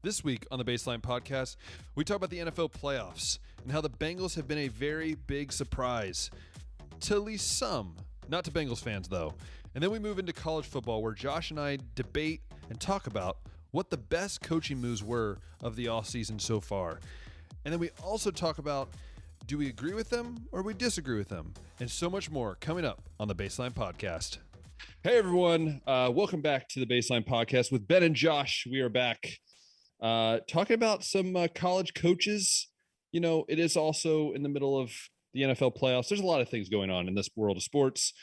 This week on the Baseline Podcast, we talk about the NFL playoffs and how the Bengals have been a very big surprise to at least some, not to Bengals fans though. And then we move into college football where Josh and I debate and talk about what the best coaching moves were of the offseason so far. And then we also talk about, do we agree with them or we disagree with them? And so much more coming up on the Baseline Podcast. Hey everyone, welcome back to the Baseline Podcast with Ben and Josh. We are back talking about some college coaches. You know, it is also in the middle of the NFL playoffs. There's a lot of things going on in this world of sports,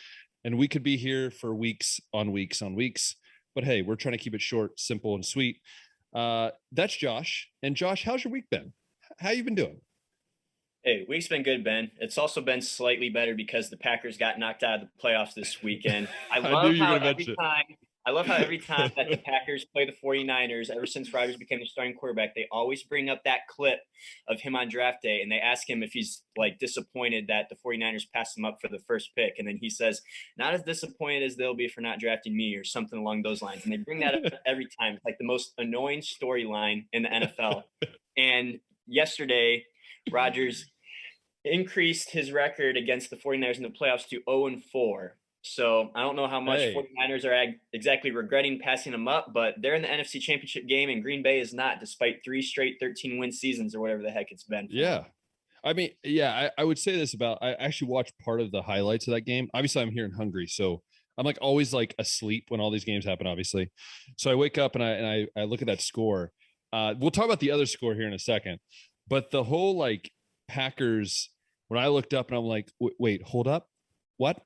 and we could be here for weeks on weeks on weeks. But hey, we're trying to keep it short, simple, and sweet. That's Josh. And Josh, how's your week been? How you been doing? Hey, week's been good, Ben. It's also been slightly better because the Packers got knocked out of the playoffs this weekend. I love how every time that the Packers play the 49ers, ever since Rodgers became the starting quarterback, they always bring up that clip of him on draft day, and they ask him if he's like disappointed that the 49ers passed him up for the first pick. And then he says, not as disappointed as they'll be for not drafting me, or something along those lines. And they bring that up every time. It's like the most annoying storyline in the NFL. And yesterday, Rodgers increased his record against the 49ers in the playoffs to 0-4. So I don't know how much 49ers are exactly regretting passing them up, but they're in the NFC Championship game, and Green Bay is not, despite 3 straight 13-win seasons or whatever the heck it's been. Yeah. I mean, yeah, I would say this about, I actually watched part of the highlights of that game. Obviously, I'm here in Hungary, so I'm like always like asleep when all these games happen, obviously. So I wake up and I look at that score. We'll talk about the other score here in a second, but the whole like Packers, when I looked up and I'm like, wait, hold up. What?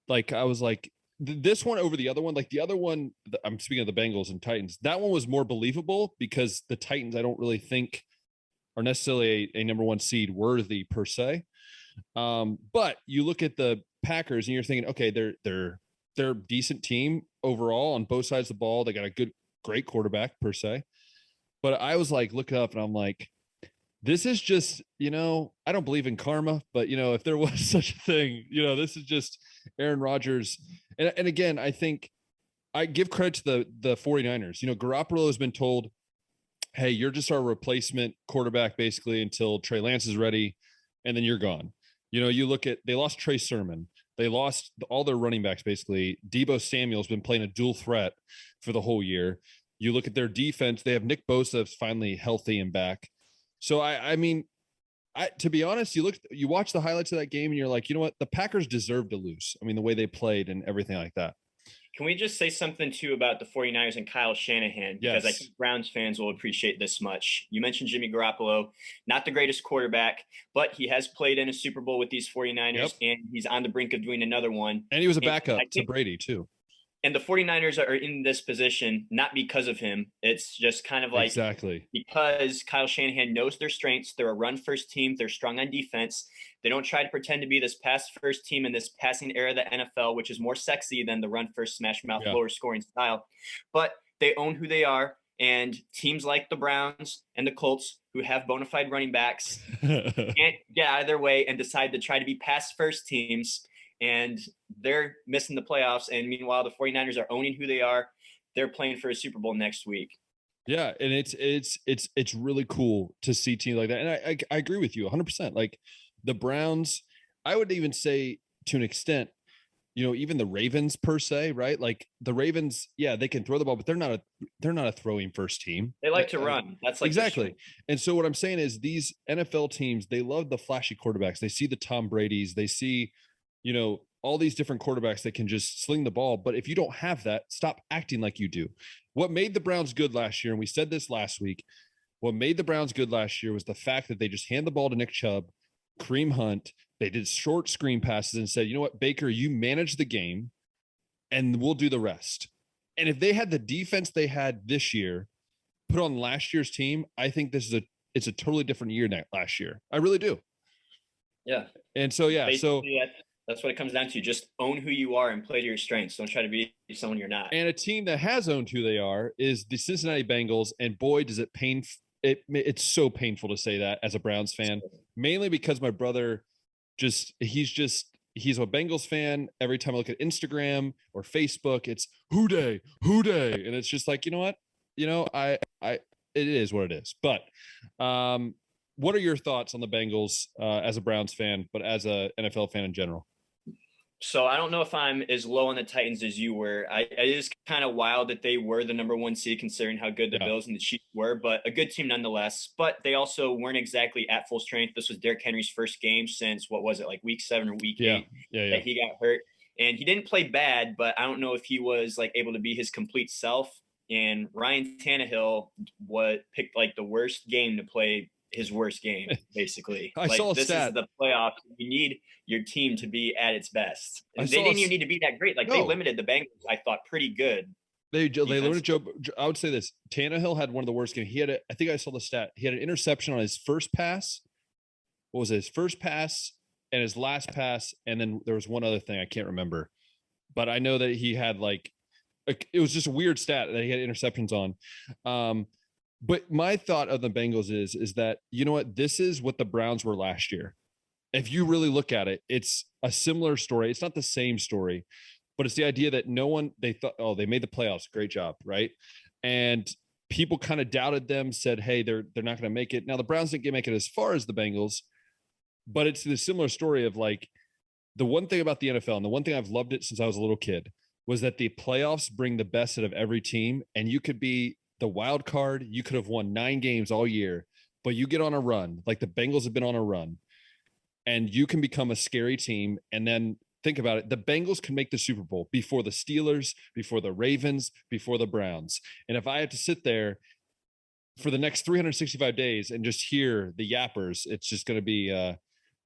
Like, I was like, this one over the other one, like the other one, I'm speaking of the Bengals and Titans. That one was more believable because the Titans, I don't really think are necessarily a number one seed worthy per se. But you look at the Packers and you're thinking, okay, they're a decent team overall on both sides of the ball. They got a great quarterback per se. But I was like, looking up and I'm like, this is just, you know, I don't believe in karma, but, you know, if there was such a thing, you know, this is just Aaron Rodgers. And again, I think I give credit to the 49ers. You know, Garoppolo has been told, hey, you're just our replacement quarterback basically until Trey Lance is ready, and then you're gone. You know, you look at, they lost Trey Sermon. They lost all their running backs basically. Deebo Samuel's been playing a dual threat for the whole year. You look at their defense, they have Nick Bosa finally healthy and back. So I mean, to be honest, you watch the highlights of that game and you're like, you know what, the Packers deserve to lose. I mean, the way they played and everything like that. Can we just say something too about the 49ers and Kyle Shanahan? Because Yes. I think Browns fans will appreciate this much. You mentioned Jimmy Garoppolo, not the greatest quarterback, but he has played in a Super Bowl with these 49ers, and he's on the brink of doing another one. And he was a backup to Brady too. And the 49ers are in this position not because of him. It's just kind of like exactly because Kyle Shanahan knows their strengths. They're a run-first team. They're strong on defense. They don't try to pretend to be this pass-first team in this passing era of the NFL, which is more sexy than the run-first, smash-mouth, lower-scoring style. But they own who they are, and teams like the Browns and the Colts, who have bona fide running backs, can't get out of their way and decide to try to be pass-first teams, and they're missing the playoffs. And meanwhile, the 49ers are owning who they are. They're playing for a Super Bowl next week. Yeah. And it's really cool to see teams like that. And I agree with you 100%. Like the Browns, I would even say to an extent, you know, even the Ravens per se, right? Like the Ravens, yeah, they can throw the ball, but they're not a throwing first team. They like to run. That's like exactly. And so what I'm saying is these NFL teams, they love the flashy quarterbacks. They see the Tom Brady's, they see, you know, all these different quarterbacks that can just sling the ball. But if you don't have that, stop acting like you do. What made the Browns good last year, and we said this last week, what made the Browns good last year was the fact that they just hand the ball to Nick Chubb, Kareem Hunt. They did short screen passes and said, you know what, Baker, you manage the game and we'll do the rest. And if they had the defense they had this year put on last year's team, I think it's a totally different year than last year. I really do. Yeah. And so, yeah. Basically, that's what it comes down to. Just own who you are and play to your strengths. Don't try to be someone you're not. And a team that has owned who they are is the Cincinnati Bengals. And boy, does it it's so painful to say that as a Browns fan, mainly because my brother he's a Bengals fan. Every time I look at Instagram or Facebook, it's who day. And it's just like, you know what? You know, it is what it is. But what are your thoughts on the Bengals as a Browns fan, but as a NFL fan in general? So I don't know if I'm as low on the Titans as you were. It is kind of wild that they were the number one seed considering how good the Bills and the Chiefs were, but a good team nonetheless. But they also weren't exactly at full strength. This was Derrick Henry's first game since, what was it, like week 7 or week 8 that he got hurt. And he didn't play bad, but I don't know if he was like able to be his complete self. And Ryan Tannehill picked like the worst game to play his worst game, basically. I saw a this stat. Is the playoffs. You need your team to be at its best. And they didn't even need to be that great. Like they limited the Bengals, I thought, pretty good. They limited Joe. I would say this: Tannehill had one of the worst games. He had I think I saw the stat. He had an interception on his first pass. What was it? His first pass and his last pass, and then there was one other thing I can't remember. But I know that he had it was just a weird stat that he had interceptions on. But my thought of the Bengals is that, you know what, this is what the Browns were last year. If you really look at it, it's a similar story. It's not the same story, but it's the idea that they thought, oh, they made the playoffs. Great job. Right. And people kind of doubted them, said, hey, they're not going to make it. Now the Browns didn't make it as far as the Bengals, but it's the similar story of like the one thing about the NFL, and the one thing I've loved it since I was a little kid, was that the playoffs bring the best out of every team, and you could be the wild card. You could have won 9 games all year, but you get on a run, like the Bengals have been on a run, and you can become a scary team. And then think about it. The Bengals can make the Super Bowl before the Steelers, before the Ravens, before the Browns. And if I have to sit there for the next 365 days and just hear the yappers, it's just going to be,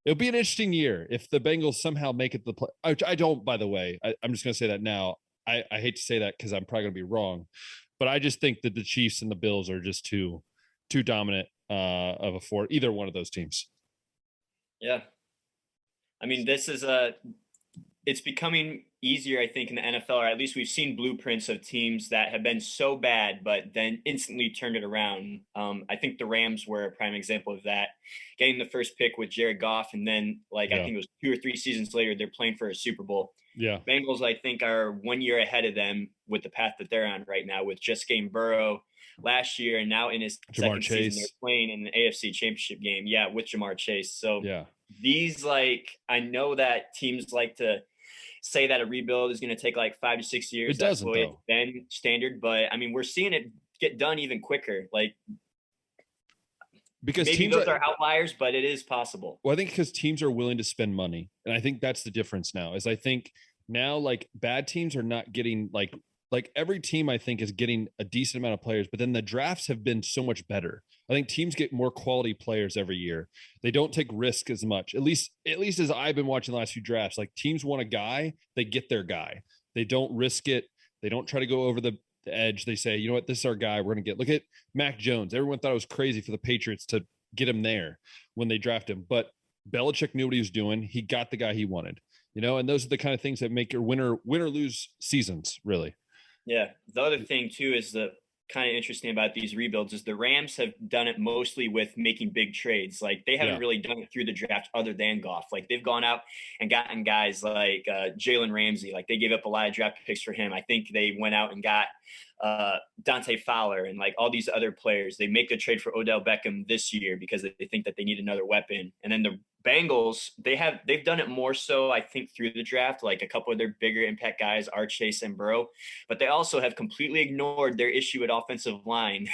it'll be an interesting year if the Bengals somehow make it to the play. I don't, by the way, I'm just going to say that now. I hate to say that because I'm probably going to be wrong, but I just think that the Chiefs and the Bills are just too dominant of a for either one of those teams. Yeah. I mean, it's becoming easier, I think, in the NFL, or at least we've seen blueprints of teams that have been so bad, but then instantly turned it around. I think the Rams were a prime example of that, getting the first pick with Jared Goff. And then I think it was 2 or 3 seasons later, they're playing for a Super Bowl. Yeah. Bengals, I think, are 1 year ahead of them with the path that they're on right now, with just getting Burrow last year. And now in his second season, they're playing in the AFC Championship game. Yeah. With Jamar Chase. So these, I know that teams like to say that a rebuild is going to take 5 to 6 years. It doesn't, That's been standard, but I mean, we're seeing it get done even quicker. Because maybe teams those are outliers, but it is possible. Well, I think because teams are willing to spend money, and I think that's the difference now. Is I think now bad teams are not getting every team I think is getting a decent amount of players, but then the drafts have been so much better. I think teams get more quality players every year. They don't take risk as much. At least as I've been watching the last few drafts, teams want a guy, they get their guy. They don't risk it. They don't try to go over the edge. They say, you know what, this is our guy. We're going to get. Look at Mac Jones. Everyone thought it was crazy for the Patriots to get him there when they draft him, but Belichick knew what he was doing. He got the guy he wanted. And those are the kind of things that make your win or lose seasons, really. Yeah. The other thing too is the kind of interesting about these rebuilds is the Rams have done it mostly with making big trades. They haven't really done it through the draft other than Goff. They've gone out and gotten guys like Jalen Ramsey. They gave up a lot of draft picks for him. I think they went out and got Dante Fowler and all these other players. They make the trade for Odell Beckham this year because they think that they need another weapon. And then the Bengals, they've done it more so, I think, through the draft. A couple of their bigger impact guys are Chase and Burrow, but they also have completely ignored their issue at offensive line.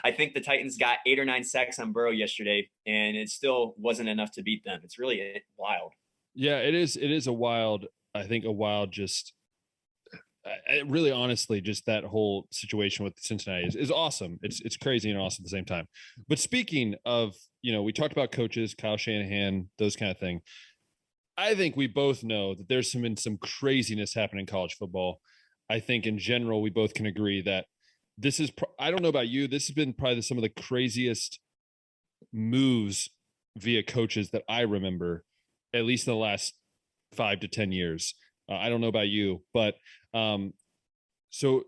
I think the Titans got 8 or 9 sacks on Burrow yesterday, and it still wasn't enough to beat them. It's really wild. Yeah, it is. It is a wild just really honestly, just that whole situation with Cincinnati is awesome. It's crazy and awesome at the same time. But speaking of, we talked about coaches, Kyle Shanahan, those kind of thing. I think we both know that there's been some craziness happening in college football. I think in general, we both can agree that this is, I don't know about you, this has been probably some of the craziest moves via coaches that I remember, at least in the last 5 to 10 years. I don't know about you, but so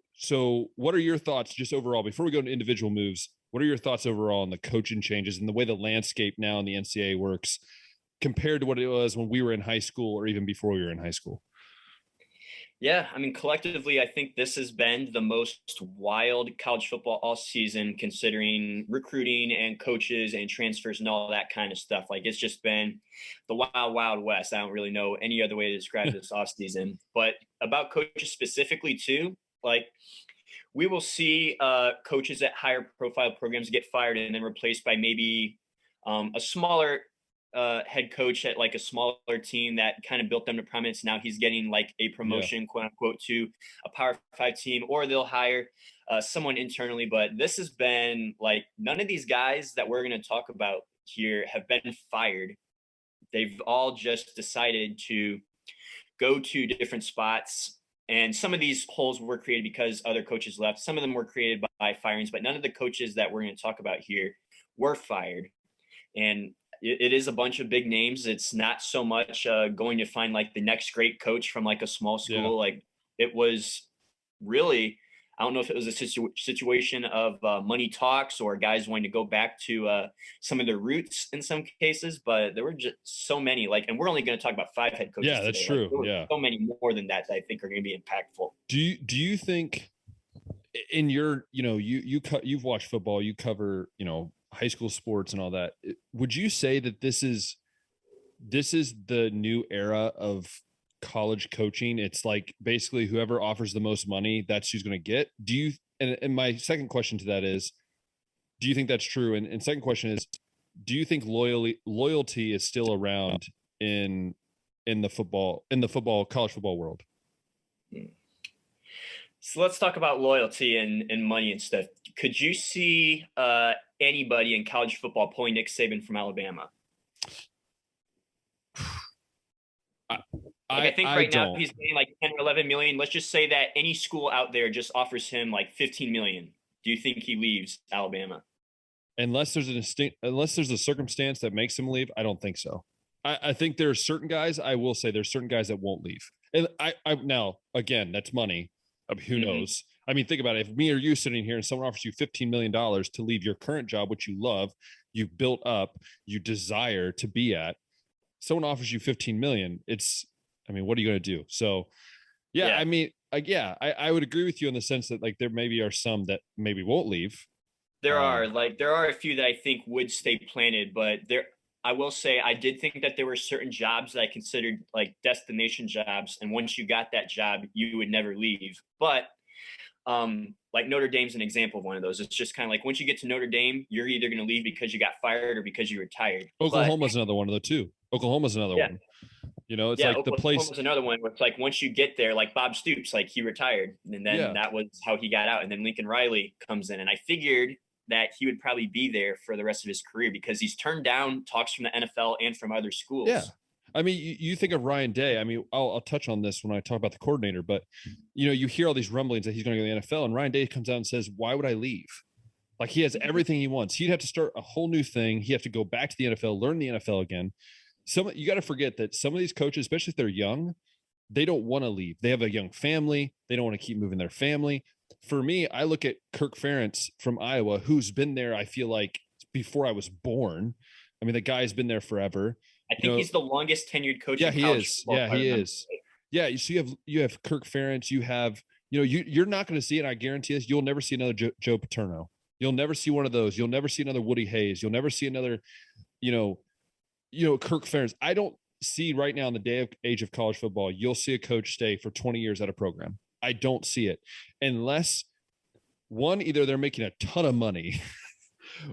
what are your thoughts just overall before we go into individual moves? What are your thoughts overall on the coaching changes and the way the landscape now in the NCAA works compared to what it was when we were in high school or even before we were in high school? Yeah, I mean, collectively, I think this has been the most wild college football all season, considering recruiting and coaches and transfers and all that kind of stuff. Like, it's just been the wild, wild west. I don't really know any other way to describe this off season. But about coaches specifically, too, like, we will see coaches at higher profile programs get fired and then replaced by maybe a smaller head coach at like a smaller team that kind of built them to prominence. Now he's getting like a Yeah. promotion, quote unquote, to a Power Five team, or they'll hire someone internally. But this has been like none of these guys that we're going to talk about here have been fired. They've all just decided to go to different spots. And some of these holes were created because other coaches left. Some of them were created by firings, but none of the coaches that we're going to talk about here were fired. And it is a bunch of big names. It's not so much going to find like the next great coach from like a small Yeah. school. Like it was really, I don't know if it was a situation of money talks or guys wanting to go back to some of their roots in some cases, but there were just so many. Like, and we're only going to talk about 5 head coaches. Yeah, that's today. true. Like, there were Yeah. so many more than that I think are going to be impactful. Do you think in your, you've watched football, you cover, high school sports and all that. Would you say that this is the new era of college coaching? It's like basically whoever offers the most money, that's who's going to get. Do you, and my second question to that is, do you think that's true? And second question is, do you think loyalty is still around in the college football world? So let's talk about loyalty and money and stuff. Could you see anybody in college football pulling Nick Saban from Alabama? I think right now he's getting like 10 or 11 million. Let's just say that any school out there just offers him like 15 million. Do you think he leaves Alabama? Unless there's a circumstance that makes him leave, I don't think so. I think there are certain guys, I will say there's certain guys that won't leave. And I now, again, that's money. Who knows? I mean, think about it. If me or you sitting here and someone offers you $15 million to leave your current job, which you love, you built up, you desire to be at, someone offers you 15 million, what are you going to do? So yeah. I mean, I would agree with you in the sense that like there maybe are some that maybe won't leave. There are a few that I think would stay planted, but I will say I did think that there were certain jobs that I considered like destination jobs, and once you got that job, you would never leave. But like Notre Dame's an example of one of those. It's just kind of like once you get to Notre Dame, you're either going to leave because you got fired or because you retired. Oklahoma's another one of the two. Oklahoma's another one. It's like Oklahoma's the place. Another one where it's like once you get there, like Bob Stoops, like he retired, and then that was how he got out. And then Lincoln Riley comes in, and I figured that he would probably be there for the rest of his career because he's turned down talks from the NFL and from other schools. Yeah. I mean, you think of Ryan Day. I mean, I'll touch on this when I talk about the coordinator, but you hear all these rumblings that he's going to go to the NFL, and Ryan Day comes out and says, "Why would I leave?" Like he has everything he wants. He'd have to start a whole new thing. He'd have to go back to the NFL, learn the NFL again. You got to forget that some of these coaches, especially if they're young, they don't want to leave. They have a young family. They don't want to keep moving their family. For me, I look at Kirk Ferentz from Iowa, who's been there, I feel like, before I was born. I mean, the guy's been there forever. I think he's the longest tenured coach. Yeah, he is. Yeah, he is. Yeah, so you have Kirk Ferentz. You have, you're not going to see it. I guarantee this. You'll never see another Joe Paterno. You'll never see one of those. You'll never see another Woody Hayes. You'll never see another, Kirk Ferentz. I don't see right now in the age of college football, you'll see a coach stay for 20 years at a program. I don't see it unless one, either they're making a ton of money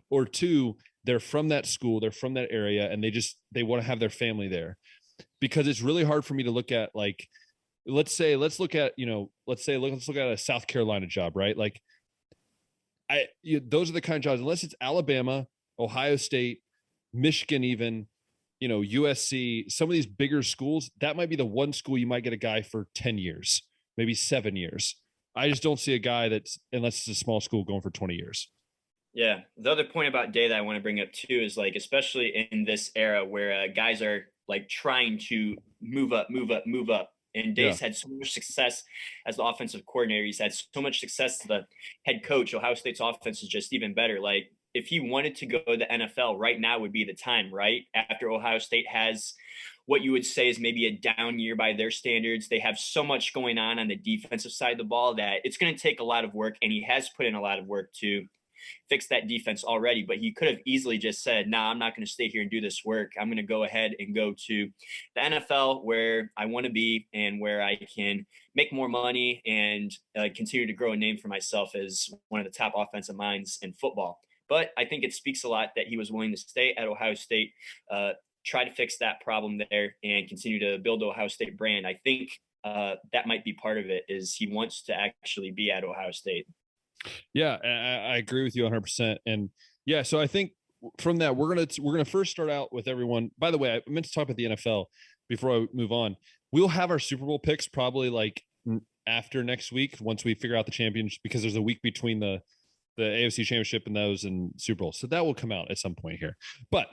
or two, they're from that school, they're from that area, and they want to have their family there. Because it's really hard for me to look at, like, let's look at a South Carolina job, right? Like those are the kind of jobs, unless it's Alabama, Ohio State, Michigan, even, USC, some of these bigger schools, that might be the one school you might get a guy for 10 years, maybe 7 years. I just don't see a guy unless it's a small school, going for 20 years. Yeah. The other point about Day that I want to bring up too is like, especially in this era where guys are like trying to move up. And Day's had so much success as the offensive coordinator. He's had so much success as the head coach. Ohio State's offense is just even better. Like if he wanted to go to the NFL right now would be the time, right? After Ohio State has what you would say is maybe a down year by their standards. They have so much going on the defensive side of the ball that it's going to take a lot of work, and he has put in a lot of work to fix that defense already. But he could have easily just said, nah, I'm not going to stay here and do this work. I'm going to go ahead and go to the NFL where I want to be and where I can make more money and continue to grow a name for myself as one of the top offensive minds in football. But I think it speaks a lot that he was willing to stay at Ohio State, try to fix that problem there, and continue to build the Ohio State brand. I think that might be part of it, is he wants to actually be at Ohio State. Yeah, I agree with you 100%. And yeah, so I think from that, we're gonna first start out with everyone. By the way, I meant to talk about the NFL before I move on. We'll have our Super Bowl picks probably like after next week, once we figure out the champions, because there's a week between the AFC Championship and those and Super Bowl. So that will come out at some point here. But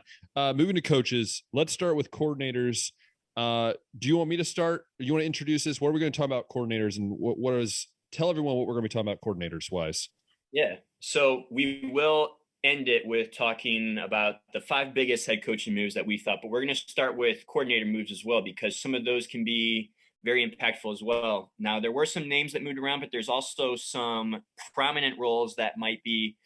moving to coaches, let's start with coordinators. Do you want me to start? You want to introduce this? What are we going to talk about coordinators, and what is, tell everyone what we're going to be talking about coordinators wise. Yeah. So we will end it with talking about the 5 biggest head coaching moves that we thought, but we're going to start with coordinator moves as well, because some of those can be very impactful as well. Now, there were some names that moved around, but there's also some prominent roles that might be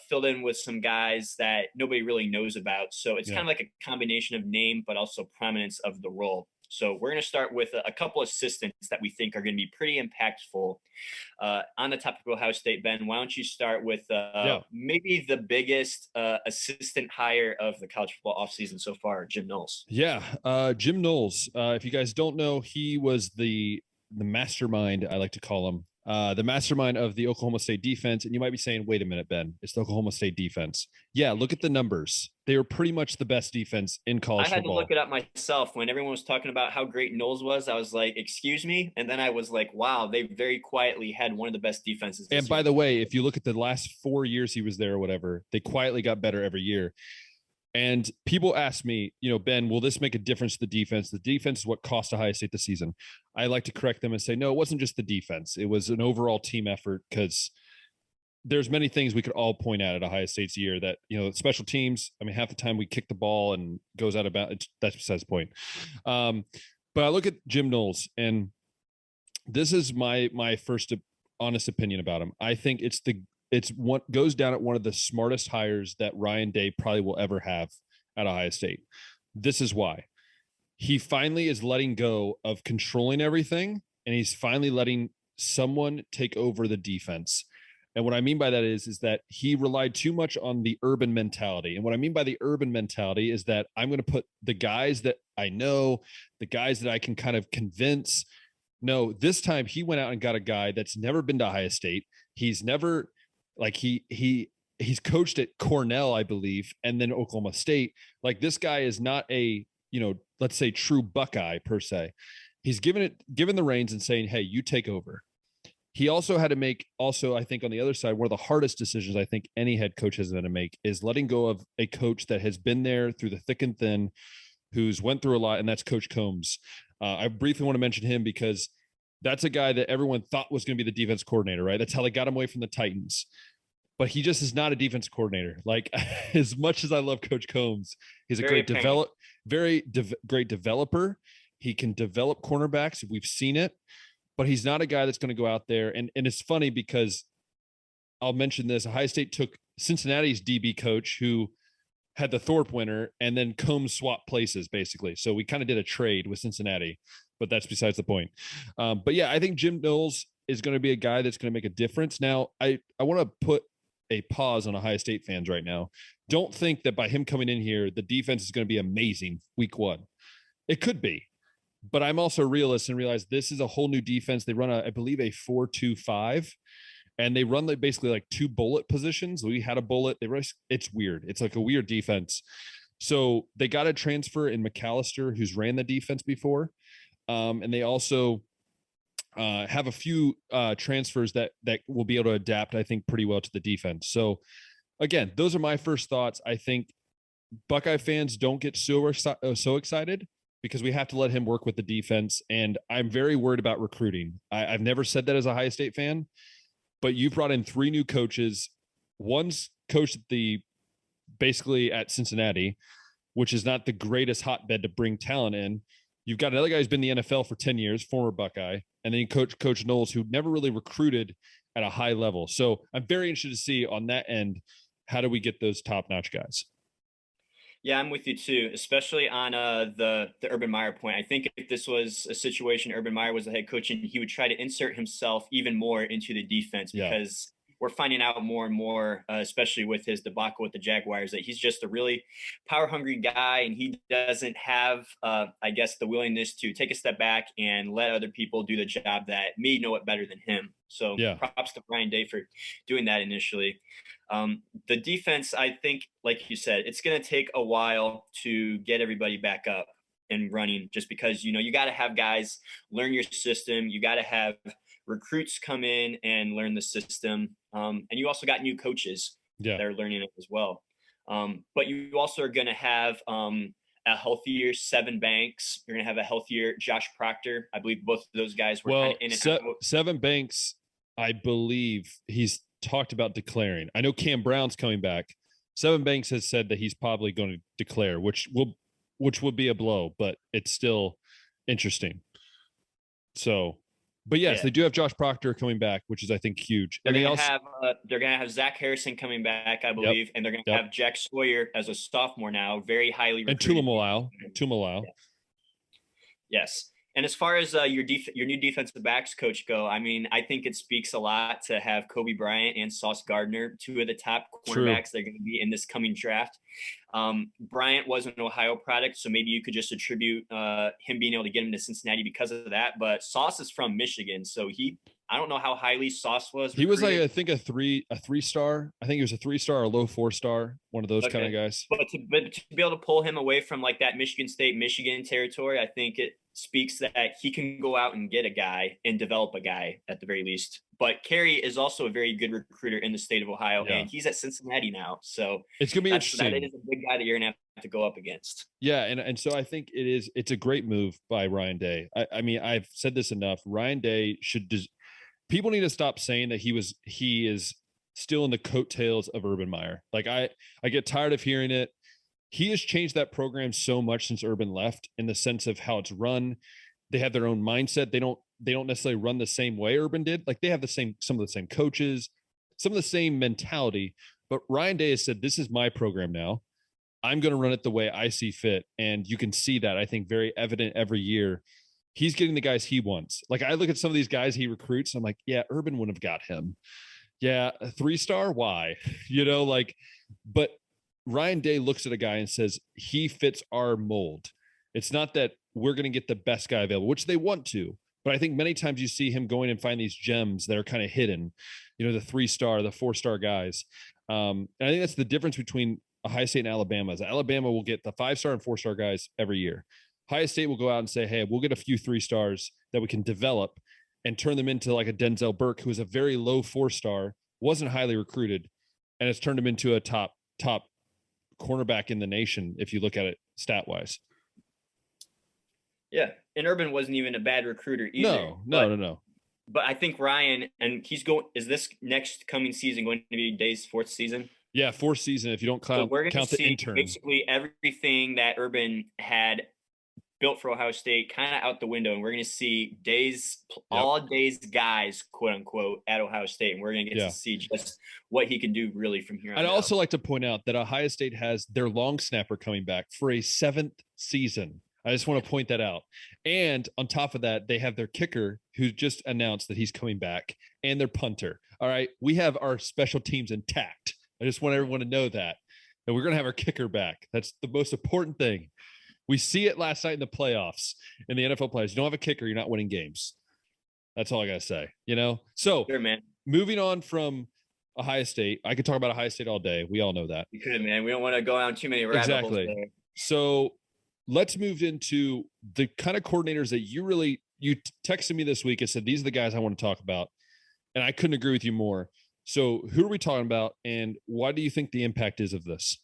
filled in with some guys that nobody really knows about. So it's kind of like a combination of name, but also prominence of the role. So we're going to start with a couple assistants that we think are going to be pretty impactful on the topic of Ohio State. Ben, why don't you start with maybe the biggest assistant hire of the college football offseason so far, Jim Knowles. Yeah, Jim Knowles. If you guys don't know, he was the mastermind, I like to call him, the mastermind of the Oklahoma State defense. And you might be saying, wait a minute, Ben, it's the Oklahoma State defense. Yeah, look at the numbers. They were pretty much the best defense in college football. I had to look it up myself. When everyone was talking about how great Knowles was, I was like, excuse me? And then I was like, wow, they very quietly had one of the best defenses. And by the way, if you look at the last 4 years he was there or whatever, they quietly got better every year. And people ask me, Ben, will this make a difference to the defense? The defense is what cost Ohio State the season. I like to correct them and say, no, it wasn't just the defense. It was an overall team effort, because there's many things we could all point at Ohio State's year that, special teams, I mean, half the time we kick the ball and goes out of bounds. That's besides the point. But I look at Jim Knowles, and this is my first honest opinion about him. I think it's what goes down at one of the smartest hires that Ryan Day probably will ever have at Ohio State. This is why. He finally is letting go of controlling everything, and he's finally letting someone take over the defense. And what I mean by that is that he relied too much on the urban mentality. And what I mean by the urban mentality is that I'm going to put the guys that I know, the guys that I can kind of convince. No, this time he went out and got a guy that's never been to Ohio State. He's never, like, he's coached at Cornell, I believe, and then Oklahoma State. Like, this guy is not a, let's say true Buckeye per se. He's given the reins and saying, hey, you take over. He also had to make, I think on the other side, one of the hardest decisions I think any head coach has had to make is letting go of a coach that has been there through the thick and thin, who's went through a lot, and that's Coach Combs. I briefly want to mention him because that's a guy that everyone thought was going to be the defense coordinator, right? That's how they got him away from the Titans. But he just is not a defense coordinator. Like, as much as I love Coach Combs, he's a great developer. He can develop cornerbacks. We've seen it. But he's not a guy that's going to go out there. And it's funny because I'll mention this. Ohio State took Cincinnati's DB coach, who had the Thorpe winner, and then Combs swapped places, basically. So we kind of did a trade with Cincinnati, but that's besides the point. But yeah, I think Jim Knowles is going to be a guy that's going to make a difference. Now, I want to put a pause on Ohio State fans right now. Don't think that by him coming in here, the defense is going to be amazing week 1. It could be. But I'm also a realist and realize this is a whole new defense. They run I believe a 4-2-5, and they run basically like 2 bullet positions. We had a bullet. It's weird. It's like a weird defense. So they got a transfer in McAllister, who's ran the defense before. And they also have a few transfers that will be able to adapt, I think, pretty well to the defense. So again, those are my first thoughts. I think Buckeye fans don't get so excited, because we have to let him work with the defense. And I'm very worried about recruiting. I've never said that as a Ohio State fan, but you've brought in 3 new coaches. One's coached basically at Cincinnati, which is not the greatest hotbed to bring talent in. You've got another guy who's been in the NFL for 10 years, former Buckeye, and then you coach Knowles, who never really recruited at a high level. So I'm very interested to see on that end, how do we get those top-notch guys? Yeah, I'm with you too, especially on the Urban Meyer point. I think if this was a situation, Urban Meyer was the head coach, and he would try to insert himself even more into the defense, because we're finding out more and more, especially with his debacle with the Jaguars, that he's just a really power hungry guy, and he doesn't have, I guess, the willingness to take a step back and let other people do the job that may know it better than him. So props to Ryan Day for doing that initially. The defense, I think, like you said, it's going to take a while to get everybody back up and running, just because, you got to have guys learn your system. You got to have recruits come in and learn the system. And you also got new coaches that are learning it as well. But you also are going to have a healthier Sevyn Banks. You're going to have a healthier Josh Proctor. I believe both of those guys were kind of in and out. Sevyn Banks, I believe he's talked about declaring. I know Cam Brown's coming back. Sevyn Banks has said that he's probably going to declare, which would be a blow, but it's still interesting. So, but yes, they do have Josh Proctor coming back, which is, I think, huge. They're going to have Zach Harrison coming back, I believe, and they're going to have Jack Sawyer as a sophomore now, very highly recruited. And Tumalao. Yes. And as far as your new defensive backs coach go, I mean, I think it speaks a lot to have Kobe Bryant and Sauce Gardner, two of the top cornerbacks that are going to be in this coming draft. Bryant was an Ohio product, so maybe you could just attribute him being able to get him to Cincinnati because of that. But Sauce is from Michigan, so I don't know how highly Sauce was. He was like, I think a three star. I think he was a 3-star or low 4-star, one of those kind of guys. But to be able to pull him away from like that Michigan State, Michigan territory, I think it speaks that he can go out and get a guy and develop a guy at the very least. But Carey is also a very good recruiter in the state of Ohio, and he's at Cincinnati now. So it's going to be interesting. That is a big guy that you're going to have to go up against. Yeah, and so I think it's a great move by Ryan Day. I mean, I've said this enough. Ryan Day people need to stop saying that he is still in the coattails of Urban Meyer. Like I get tired of hearing it. He has changed that program so much since Urban left, in the sense of how it's run. They have their own mindset. They don't necessarily run the same way Urban did. Like they have some of the same coaches, some of the same mentality. But Ryan Day has said, this is my program now. I'm going to run it the way I see fit. And you can see that, I think, very evident every year. He's getting the guys he wants. Like I look at some of these guys he recruits, I'm like, yeah, Urban wouldn't have got him. Yeah, a 3-star, why? But Ryan Day looks at a guy and says, he fits our mold. It's not that we're going to get the best guy available, which they want to. But I think many times you see him going and find these gems that are kind of hidden, the 3-star, the 4-star guys. And I think that's the difference between Ohio State and Alabama. Is Alabama will get the 5-star and 4-star guys every year. Ohio State will go out and say, hey, we'll get a few 3-stars that we can develop and turn them into like a Denzel Burke, who is a very low 4-star, wasn't highly recruited, and it's turned him into a top cornerback in the nation, if you look at it stat-wise. Yeah, and Urban wasn't even a bad recruiter either. No. But I think Ryan, and is this next coming season going to be Day's 4th season? Yeah, 4th season, if you don't count the intern. Basically everything that Urban had built for Ohio State kind of out the window, and we're going to see all Day's guys, quote unquote, at Ohio State, and we're going to get to see just what he can do really from here on I'd out. also like to point out that Ohio State has their long snapper coming back for a 7th season. I just want to point that out. And on top of that, they have their kicker, who just announced that he's coming back, and their punter. All right, we have our special teams intact. I just want everyone to know that. And we're going to have our kicker back. That's the most important thing. We see it last night in the playoffs, in the NFL playoffs. You don't have a kicker, you're not winning games. That's all I got to say, So, sure, man. Moving on from Ohio State, I could talk about Ohio State all day. We all know that. You could, man. We don't want to go down too many rabbit holes there. So let's move into the kind of coordinators that you texted me this week and said, these are the guys I want to talk about. And I couldn't agree with you more. So who are we talking about, and why do you think the impact is of this?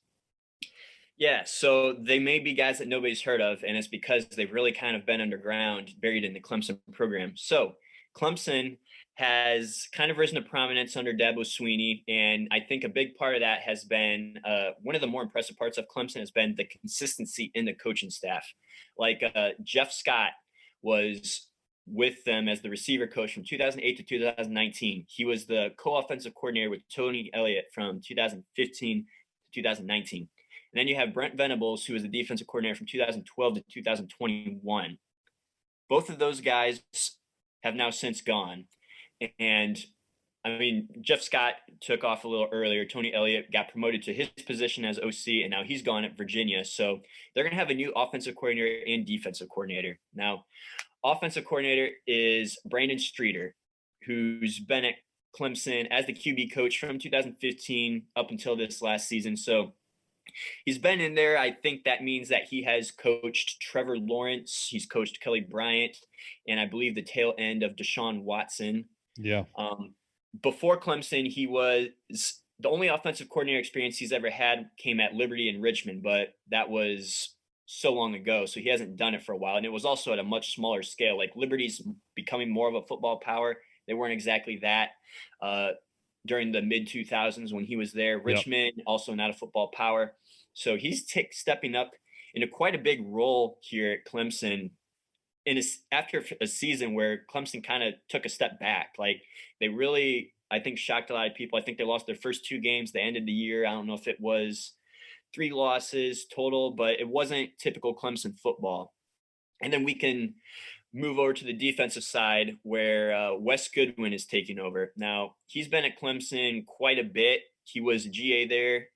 Yeah, so they may be guys that nobody's heard of, and it's because they've really kind of been underground, buried in the Clemson program. So Clemson has kind of risen to prominence under Dabo Swinney. And I think a big part of that has been one of the more impressive parts of Clemson has been the consistency in the coaching staff. Like Jeff Scott was with them as the receiver coach from 2008 to 2019. He was the co-offensive coordinator with Tony Elliott from 2015 to 2019. And then you have Brent Venables, who was the defensive coordinator from 2012 to 2021. Both of those guys have now since gone. And I mean, Jeff Scott took off a little earlier. Tony Elliott got promoted to his position as OC, and now he's gone at Virginia. So they're going to have a new offensive coordinator and defensive coordinator. Now, offensive coordinator is Brandon Streeter, who's been at Clemson as the QB coach from 2015 up until this last season. So he's been in there. I think that means that he has coached Trevor Lawrence. He's coached Kelly Bryant, and I believe the tail end of Deshaun Watson. Yeah. Before Clemson, he was the only offensive coordinator experience he's ever had came at Liberty and Richmond, but that was so long ago. So he hasn't done it for a while. And it was also at a much smaller scale. Like Liberty's becoming more of a football power. They weren't exactly that during the mid 2000s when he was there. Richmond, also not a football power. So he's stepping up into quite a big role here at Clemson after a season where Clemson kind of took a step back. Like they really, I think, shocked a lot of people. I think they lost their first 2 games. They ended the year. I don't know if it was 3 losses total, but it wasn't typical Clemson football. And then we can move over to the defensive side where Wes Goodwin is taking over. Now, he's been at Clemson quite a bit. He was a GA there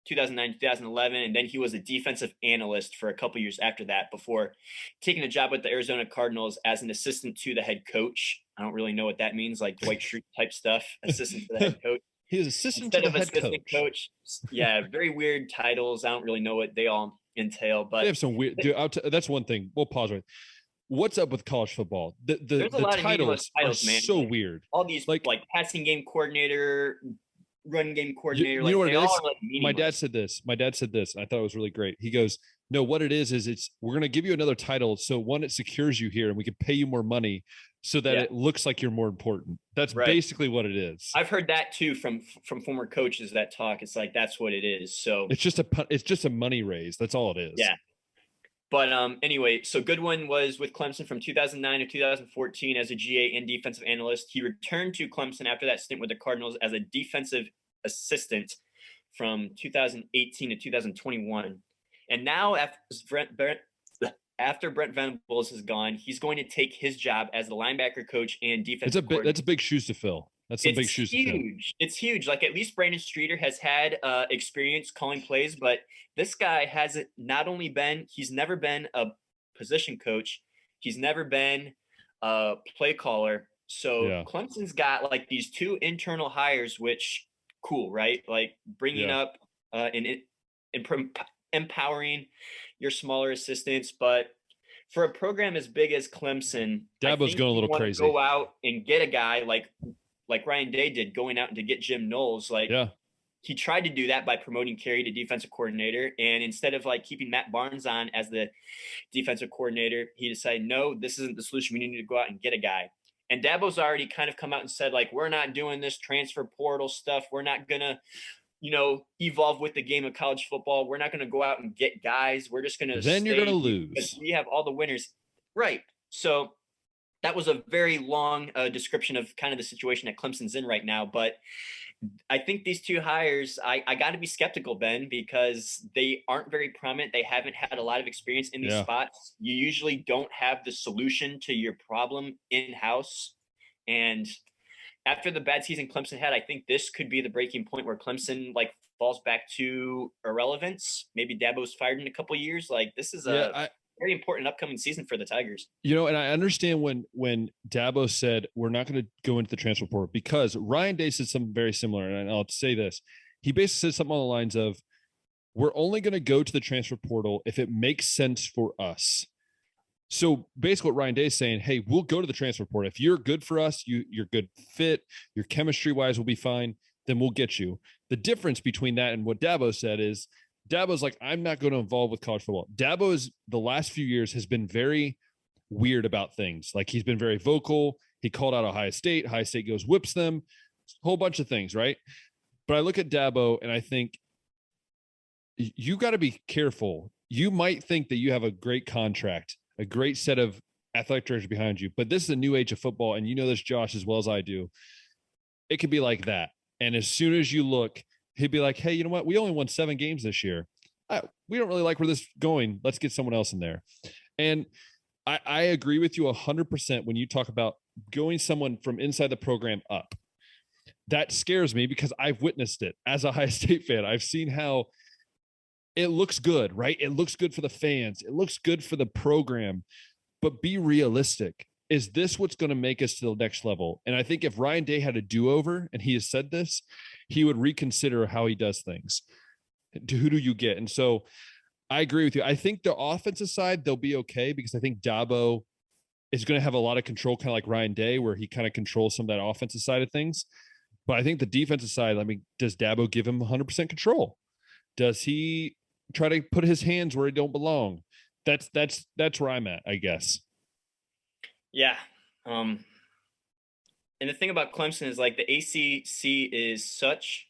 2009, 2011, and then he was a defensive analyst for a couple years after that before taking a job with the Arizona Cardinals as an assistant to the head coach. I don't really know what that means, like Dwight Schrute type stuff, assistant to the head coach. He was assistant to the head coach. Yeah, very weird titles. I don't really know what they all entail, but they have some weird. Dude, that's one thing. We'll pause right. What's up with college football? The titles are man. So weird. All these like passing game coordinator, run game coordinator. You know what it is? My dad said this. I thought it was really great. He goes, "No, what it is we're going to give you another title. So one, it secures you here, and we can pay you more money." So that it looks like you're more important. That's basically what it is. I've heard that too from former coaches that talk. It's like that's what it is. So it's just a money raise. That's all it is. Yeah. But anyway, so Goodwin was with Clemson from 2009 to 2014 as a GA and defensive analyst. He returned to Clemson after that stint with the Cardinals as a defensive assistant from 2018 to 2021. And now after Brent Venables is gone, he's going to take his job as the linebacker coach and defensive coordinator. That's a big shoes to fill. That's some big shoes to fill. It's huge. Like at least Brandon Streeter has had experience calling plays, but this guy hasn't he's never been a position coach. He's never been a play caller. So Clemson's got like these 2 internal hires, which cool, right? Like bringing up and empowering your smaller assistants, but for a program as big as Clemson, Dabo's going a little crazy. Go out and get a guy like Ryan Day did, going out and to get Jim Knowles. He tried to do that by promoting Carey to defensive coordinator, and instead of like keeping Matt Barnes on as the defensive coordinator, he decided, no, this isn't the solution. We need to go out and get a guy. And Dabo's already kind of come out and said, like, we're not doing this transfer portal stuff. We're not gonna evolve with the game of college football. We're not going to go out and get guys. We're just going to then you're going to lose because we have all the winners. Right. So that was a very long description of kind of the situation that Clemson's in right now. But I think these 2 hires, I got to be skeptical, Ben, because they aren't very prominent. They haven't had a lot of experience in these spots. You usually don't have the solution to your problem in-house. And after the bad season Clemson had, I think this could be the breaking point where Clemson like falls back to irrelevance. Maybe Dabo's fired in a couple of years. Like this is a very important upcoming season for the Tigers. And I understand when Dabo said we're not going to go into the transfer portal, because Ryan Day said something very similar. And I'll say this. He basically said something on the lines of, we're only going to go to the transfer portal if it makes sense for us. So basically what Ryan Day is saying, hey, we'll go to the transfer portal. If you're good for us, you're good fit, your chemistry wise will be fine, then we'll get you. The difference between that and what Dabo said is Dabo's like, I'm not going to involve with college football. Dabo is the last few years has been very weird about things. Like he's been very vocal. He called out Ohio State. Ohio State goes, whips them, whole bunch of things, right? But I look at Dabo and I think you got to be careful. You might think that you have a great contract, a great set of athletic directors behind you, but this is a new age of football. And you know this, Josh, as well as I do. It could be like that. And as soon as you look, he'd be like, hey, you know what? We only won 7 games this year. We don't really like where this is going. Let's get someone else in there. And I agree with you 100% when you talk about going someone from inside the program up. That scares me because I've witnessed it as a Ohio State fan. I've seen how it looks good, right? It looks good for the fans. It looks good for the program, but be realistic. Is this what's going to make us to the next level? And I think if Ryan Day had a do-over, and he has said this, he would reconsider how he does things. Who do you get? And so I agree with you. I think the offensive side, they'll be okay because I think Dabo is going to have a lot of control, kind of like Ryan Day, where he kind of controls some of that offensive side of things. But I think the defensive side, I mean, does Dabo give him 100% control? Does he try to put his hands where he don't belong? That's where I'm at, I guess. Yeah. And the thing about Clemson is like the ACC is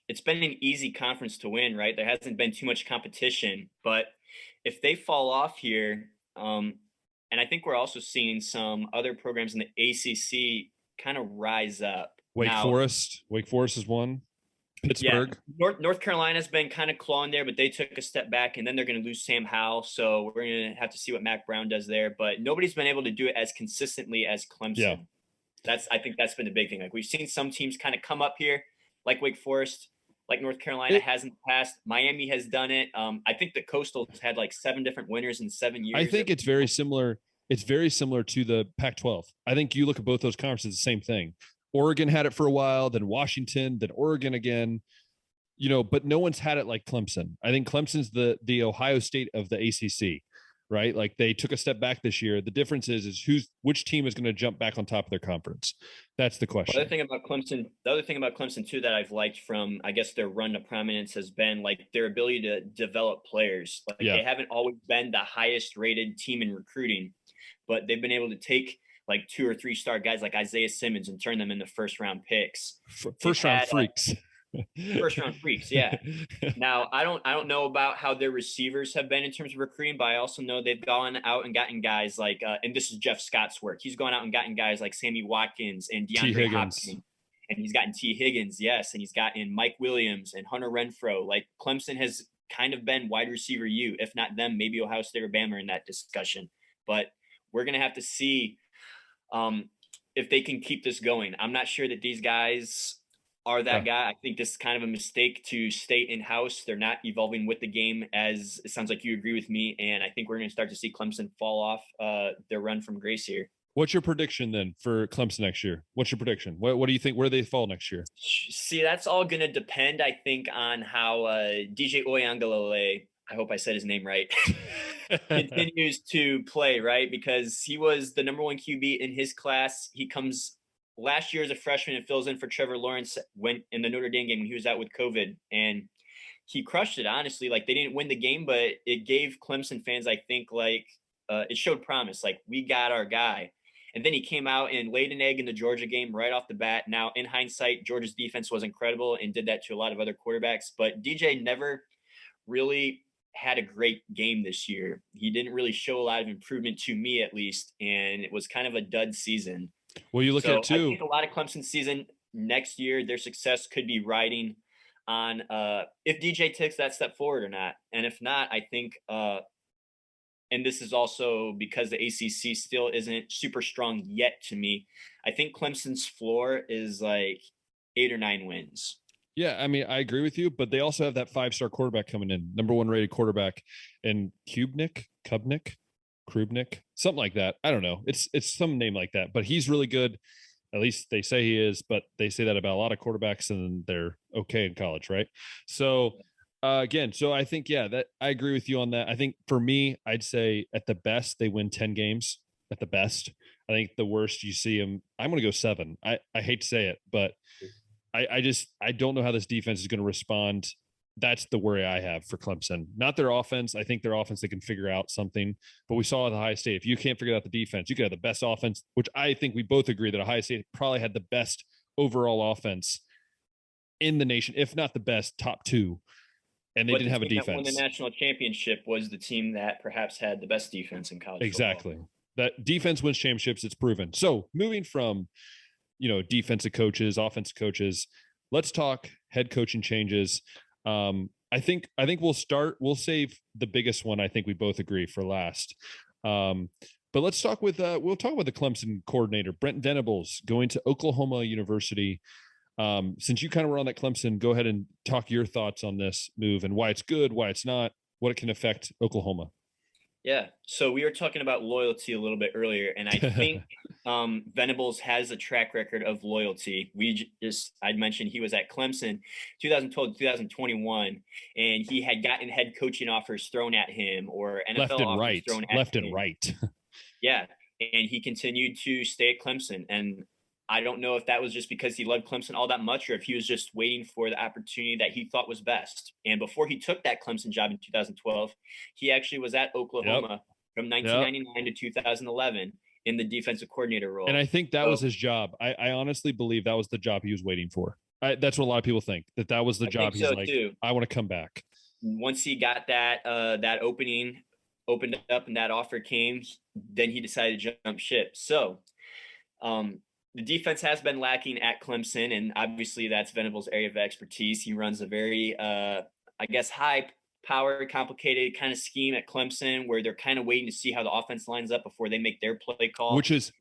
it's been an easy conference to win, right? There hasn't been too much competition, but if they fall off here, and I think we're also seeing some other programs in the ACC kind of rise up. Wake Forest is one. Pittsburgh. Yeah, North Carolina's been kind of clawing there, but they took a step back, and then they're going to lose Sam Howell. So we're going to have to see what Mac Brown does there. But nobody's been able to do it as consistently as Clemson. Yeah. I think that's been the big thing. Like we've seen some teams kind of come up here, like Wake Forest, like North Carolina has in the past. Miami has done it. I think the Coastal's had like 7 different winners in 7 years. I think it's very similar. It's very similar to the Pac-12. I think you look at both those conferences, the same thing. Oregon had it for a while, then Washington, then Oregon again, but no one's had it like Clemson. I think Clemson's the Ohio State of the ACC, right? Like they took a step back this year. The difference is which team is going to jump back on top of their conference. That's the question. The other thing about Clemson too that I've liked from, I guess, their run to prominence has been like their ability to develop players. Like they haven't always been the highest rated team in recruiting, but they've been able to take like 2 or 3 star guys like Isaiah Simmons and turn them into first round picks. First round freaks. Yeah. Now I don't know about how their receivers have been in terms of recruiting, but I also know they've gone out and gotten guys like and this is Jeff Scott's work. He's gone out and gotten guys like Sammy Watkins and DeAndre Hopkins. And he's gotten T. Higgins, yes, and he's gotten Mike Williams and Hunter Renfrow. Like Clemson has kind of been wide receiver U, if not them, maybe Ohio State or Bama in that discussion. But we're gonna have to see if they can keep this going. I'm not sure that these guys are that guy. I think this is kind of a mistake to stay in-house. They're not evolving with the game, as it sounds like you agree with me. And I think we're going to start to see Clemson fall off their run from grace here. What's your prediction then for Clemson next year? What's your prediction? What do you think? Where do they fall next year? See, that's all going to depend, I think, on how DJ Oyangalele, I hope I said his name right, continues to play, right? Because he was the number 1 QB in his class. He comes last year as a freshman and fills in for Trevor Lawrence when in the Notre Dame game when he was out with COVID. And he crushed it, honestly. Like, they didn't win the game, but it gave Clemson fans, I think, like, it showed promise. Like, we got our guy. And then he came out and laid an egg in the Georgia game right off the bat. Now, in hindsight, Georgia's defense was incredible and did that to a lot of other quarterbacks. But DJ never really had a great game this year. He didn't really show a lot of improvement, to me at least, and it was kind of a dud season. Well, you look at it too. I think a lot of Clemson season next year, their success could be riding on if DJ takes that step forward or not. And if not, I think and this is also because the ACC still isn't super strong yet to me. I think Clemson's floor is like 8 or 9 wins. Yeah, I mean, I agree with you, but they also have that 5-star quarterback coming in, number 1 rated quarterback, and Kubnik, something like that. I don't know. It's some name like that, but he's really good. At least they say he is, but they say that about a lot of quarterbacks and they're okay in college, right? So again, so I think, that I agree with you on that. I think for me, I'd say at the best, they win 10 games at the best. I think the worst you see them, I'm going to go 7. I hate to say it, but I don't know how this defense is going to respond That's the worry I have for Clemson. Not their offense. I think their offense, they can figure out something. But we saw at Ohio State, if you can't figure out the defense, you could have the best offense, which I think we both agree that Ohio State probably had the best overall offense in the nation, if not the best, top two. And they didn't have a defense. That won the national championship was the team that perhaps had the best defense in college exactly. football. That defense wins championships. It's proven. So moving from, defensive coaches, offensive coaches, let's talk head coaching changes. I think we'll save the biggest one. I think we both agree for last. But let's talk with, we'll talk about the Clemson coordinator, Brent Venables, going to Oklahoma University. Since you kind of were on that Clemson, go ahead and talk your thoughts on this move and why it's good, why it's not, what it can affect Oklahoma. Yeah. So we were talking about loyalty a little bit earlier, and I think Venables has a track record of loyalty. I'd mentioned he was at Clemson 2012 to 2021, and he had gotten head coaching offers thrown at him or NFL offers thrown at him. Left and right. Yeah. And he continued to stay at Clemson. And I don't know if that was just because he loved Clemson all that much or if he was just waiting for the opportunity that he thought was best. And before he took that Clemson job in 2012, he actually was at Oklahoma from 1999 to 2011 in the defensive coordinator role. And I think that was his job. I honestly believe that was the job he was waiting for. That's what a lot of people think, that was the job. He's like, too. I want to come back. Once he got that opening opened up and that offer came, then he decided to jump ship. So, the defense has been lacking at Clemson, and obviously that's Venables' area of expertise. He runs a very, high-power, complicated kind of scheme at Clemson where they're kind of waiting to see how the offense lines up before they make their play call. Which is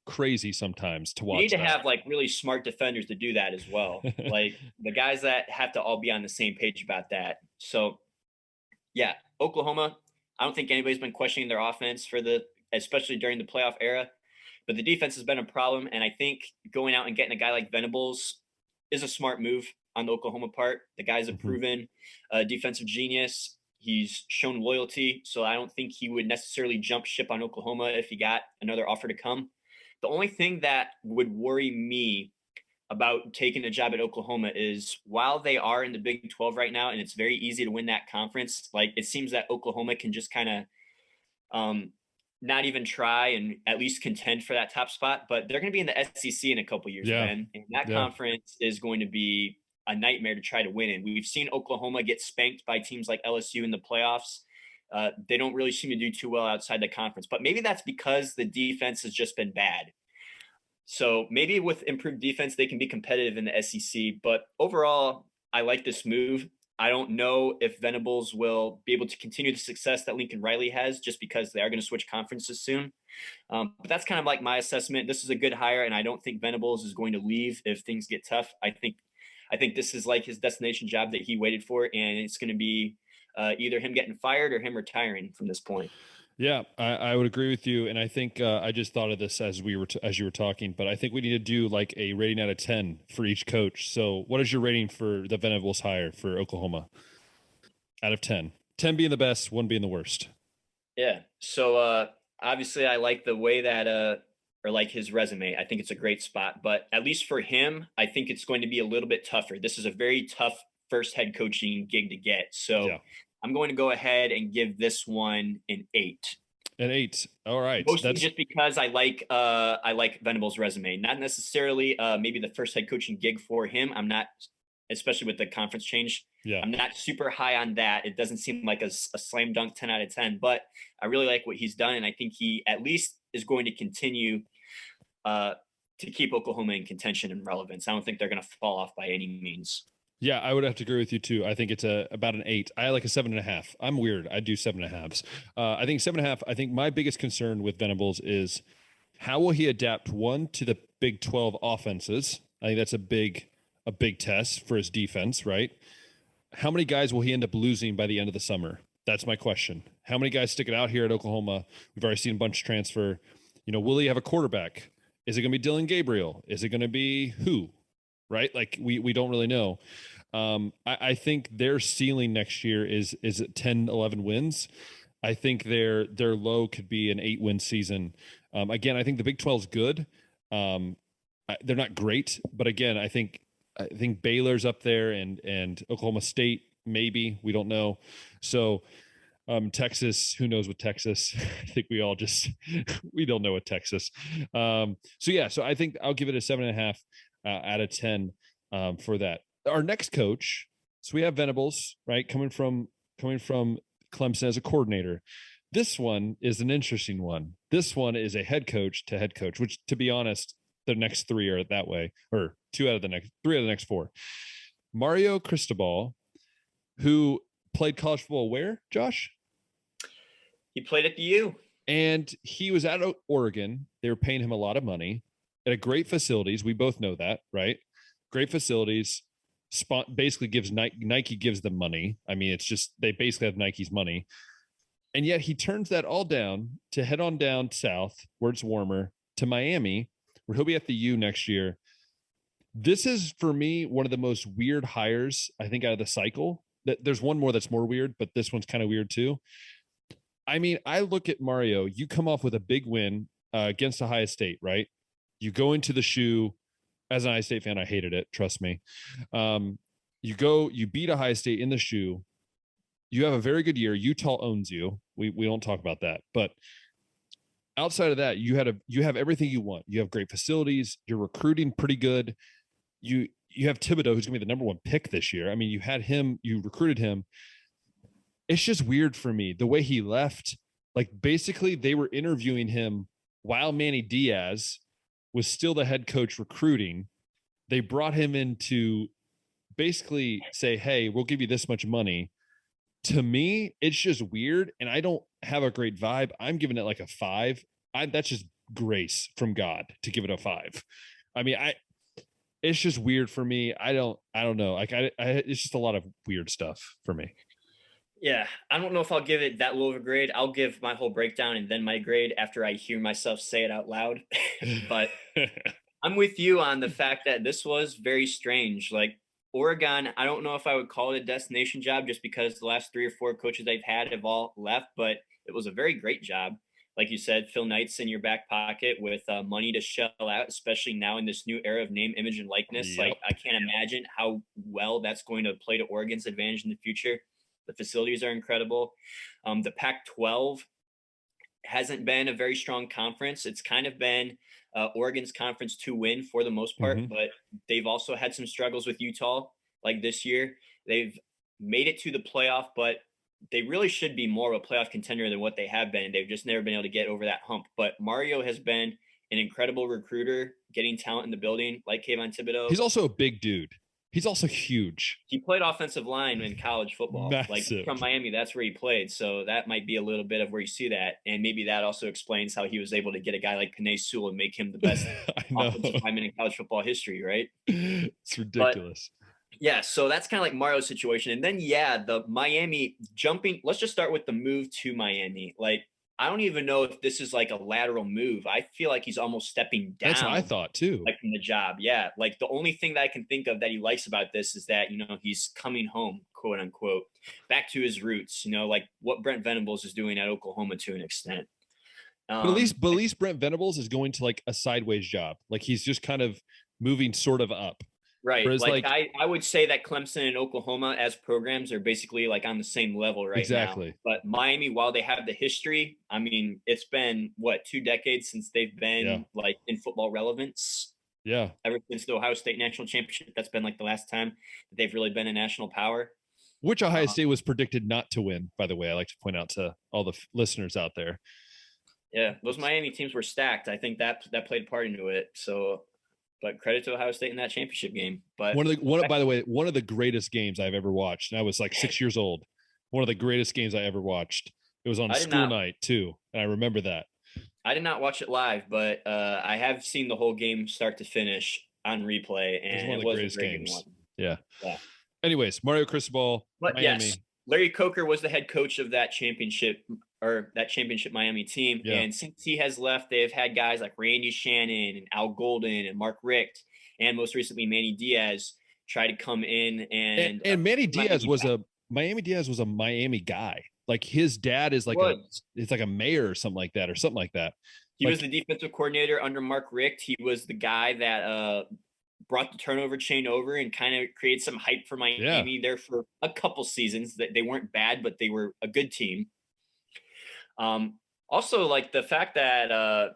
crazy sometimes to watch. You need to have really smart defenders to do that as well. Like the guys that have to all be on the same page about that. So, yeah, Oklahoma, I don't think anybody's been questioning their offense especially during the playoff era. But the defense has been a problem, and I think going out and getting a guy like Venables is a smart move on the Oklahoma part. The guy's a proven defensive genius. He's shown loyalty, so I don't think he would necessarily jump ship on Oklahoma if he got another offer to come. The only thing that would worry me about taking a job at Oklahoma is while they are in the Big 12 right now, and it's very easy to win that conference, it seems that Oklahoma can just kind of not even try and at least contend for that top spot, but they're going to be in the SEC in a couple years, Ben. And that conference is going to be a nightmare to try to win in. We've seen Oklahoma get spanked by teams like LSU in the playoffs. They don't really seem to do too well outside the conference, but maybe that's because the defense has just been bad. So maybe with improved defense, they can be competitive in the SEC, but overall, I like this move. I don't know if Venables will be able to continue the success that Lincoln Riley has just because they are going to switch conferences soon. But that's kind of like my assessment. This is a good hire, and I don't think Venables is going to leave if things get tough. I think this is like his destination job that he waited for, and it's going to be either him getting fired or him retiring from this point. Yeah, I would agree with you. And I think I just thought of this as you were talking, but I think we need to do like a rating out of 10 for each coach. So what is your rating for the Venables hire for Oklahoma out of 10? 10 being the best, 1 being the worst. Yeah. So obviously I like the way that or like his resume. I think it's a great spot, but at least for him, I think it's going to be a little bit tougher. This is a very tough first head coaching gig to get. So yeah. I'm going to go ahead and give this one an 8. An 8. All right. Mostly just because I like Venables' resume. Not necessarily maybe the first head coaching gig for him. I'm not, especially with the conference change. Yeah. I'm not super high on that. It doesn't seem like a slam dunk 10 out of 10, but I really like what he's done. And I think he at least is going to continue to keep Oklahoma in contention and relevance. I don't think they're going to fall off by any means. Yeah, I would have to agree with you too. I think it's about an 8. I like a 7.5. I'm weird. I do 7.5s. I think 7.5. I think my biggest concern with Venables is how will he adapt to the Big 12 offenses? I think that's a big test for his defense, right? How many guys will he end up losing by the end of the summer? That's my question. How many guys stick it out here at Oklahoma? We've already seen a bunch transfer. Will he have a quarterback? Is it going to be Dylan Gabriel? Is it going to be who? Right? Like we don't really know. I think their ceiling next year is 10, 11 wins. I think their low could be an 8-win season. Again, I think the Big 12 is good. They're not great, but again, I think Baylor's up there and Oklahoma State maybe, we don't know. So Texas, who knows with Texas? I think we all just we don't know with Texas. So I think I'll give it a 7.5 out of 10 for that. Our next coach, so we have Venables, right, coming from Clemson as a coordinator. This one is an interesting one. This one is a head coach to head coach, which, to be honest, the next three are that way, or three out of the next four. Mario Cristobal, who played college football where, Josh? He played at the U. And he was at Oregon. They were paying him a lot of money at a great facilities. We both know that, right? Great facilities. Basically gives Nike gives them money. I mean, it's just they basically have Nike's money. And yet he turns that all down to head on down south where it's warmer to Miami, where he'll be at the U next year. This is, for me, one of the most weird hires, I think, out of the cycle. There's one more that's more weird, but this one's kind of weird too. I mean, I look at Mario, you come off with a big win against Ohio State, right? You go into the shoe. As an Ohio State fan, I hated it. Trust me. You beat Ohio State in the shoe. You have a very good year. Utah owns you. We don't talk about that. But outside of that, you have everything you want. You have great facilities. You're recruiting pretty good. You have Thibodeau, who's going to be the number one pick this year. I mean, you had him. You recruited him. It's just weird for me the way he left. Like, basically, they were interviewing him while Manny Diaz was still the head coach recruiting. They brought him in to basically say, hey, we'll give you this much money. To me, it's just weird, and I don't have a great vibe. I'm giving it like a 5. That's just grace from God to give it a 5. I mean, it's just weird for me. I don't know. Like, it's just a lot of weird stuff for me. Yeah, I don't know if I'll give it that low of a grade. I'll give my whole breakdown and then my grade after I hear myself say it out loud. But I'm with you on the fact that this was very strange. Like, Oregon, I don't know if I would call it a destination job just because the last 3 or 4 coaches they've had have all left, but it was a very great job. Like you said, Phil Knight's in your back pocket with money to shell out, especially now in this new era of name, image, and likeness. Yep. Like, I can't imagine how well that's going to play to Oregon's advantage in the future. The facilities are incredible. The Pac-12 hasn't been a very strong conference. It's kind of been Oregon's conference to win for the most part, but they've also had some struggles with Utah. Like this year, they've made it to the playoff, but they really should be more of a playoff contender than what they have been. They've just never been able to get over that hump. But Mario has been an incredible recruiter, getting talent in the building like Kayvon Thibodeau. He's also a big dude. He's also huge. He played offensive line in college football. Massive. Like, from Miami, that's where he played. So that might be a little bit of where you see that. And maybe that also explains how he was able to get a guy like Penei Sewell and make him the best offensive lineman in college football history, right? It's ridiculous. But, yeah, so that's kind of like Mario's situation. And then, the Miami jumping. Let's just start with the move to Miami. Like, I don't even know if this is like a lateral move. I feel like he's almost stepping down. That's what I thought too. Like, from the job. Yeah. Like, the only thing that I can think of that he likes about this is that, he's coming home, quote unquote, back to his roots, like what Brent Venables is doing at Oklahoma to an extent. But at least Brent Venables is going to like a sideways job. Like, he's just kind of moving sort of up. Right. Whereas, like I would say that Clemson and Oklahoma as programs are basically like on the same level right now. But Miami, while they have the history, I mean, it's been 2 decades since they've been like in football relevance. Yeah. Ever since the Ohio State national championship, that's been like the last time that they've really been a national power. Which Ohio State was predicted not to win, by the way. I like to point out to all the listeners out there. Yeah, those Miami teams were stacked. I think that played a part into it. So, but credit to Ohio State in that championship game. But by the way, one of the greatest games I've ever watched. And I was like 6 years old. One of the greatest games I ever watched. It was on school night too, and I remember that. I did not watch it live, but I have seen the whole game start to finish on replay, and it was one of the greatest games. Yeah. Anyways, Mario Cristobal, but Miami. Yes, Larry Coker was the head coach of that championship Miami team. Yeah. And since he has left, they've had guys like Randy Shannon and Al Golden and Mark Richt, and most recently Manny Diaz try to come in and Manny Diaz was a Miami guy. Like, his dad is like it's like a mayor or something like that. He was the defensive coordinator under Mark Richt. He was the guy that brought the turnover chain over and kind of created some hype for Miami there for a couple seasons. That they weren't bad, but they were a good team. Also, like the fact that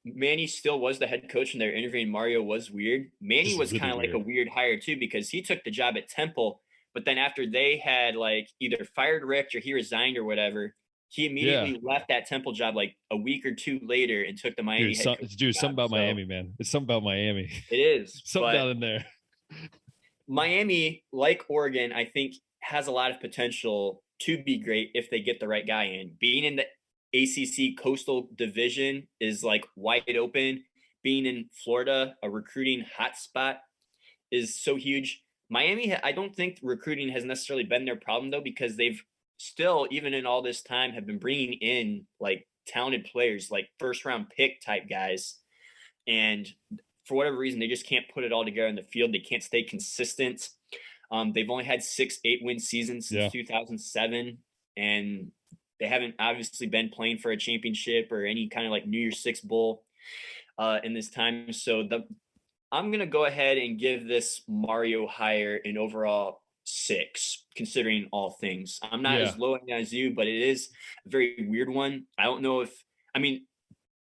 Manny still was the head coach and they're interviewing Mario was weird. Manny was kind of like a weird hire too, because he took the job at Temple, but then after they had like either fired Rick or he resigned or whatever, he immediately left that Temple job like a week or two later and took the Miami head coach. Dude, something about Miami, man. It's something about Miami. It is. Something down in there. Miami, like Oregon, I think has a lot of potential to be great if they get the right guy in. Being in the ACC Coastal Division is like wide open. Being in Florida, a recruiting hotspot, is so huge. Miami, I don't think recruiting has necessarily been their problem though, because they've still, even in all this time, have been bringing in like talented players, like first round pick type guys. And for whatever reason, they just can't put it all together in the field. They can't stay consistent. They've only had 6 8-win seasons since 2007. And they haven't obviously been playing for a championship or any kind of like New Year's Six bowl in this time. So I'm going to go ahead and give this Mario hire an overall 6, considering all things. I'm not as low as you, but it is a very weird one. I don't know if, I mean,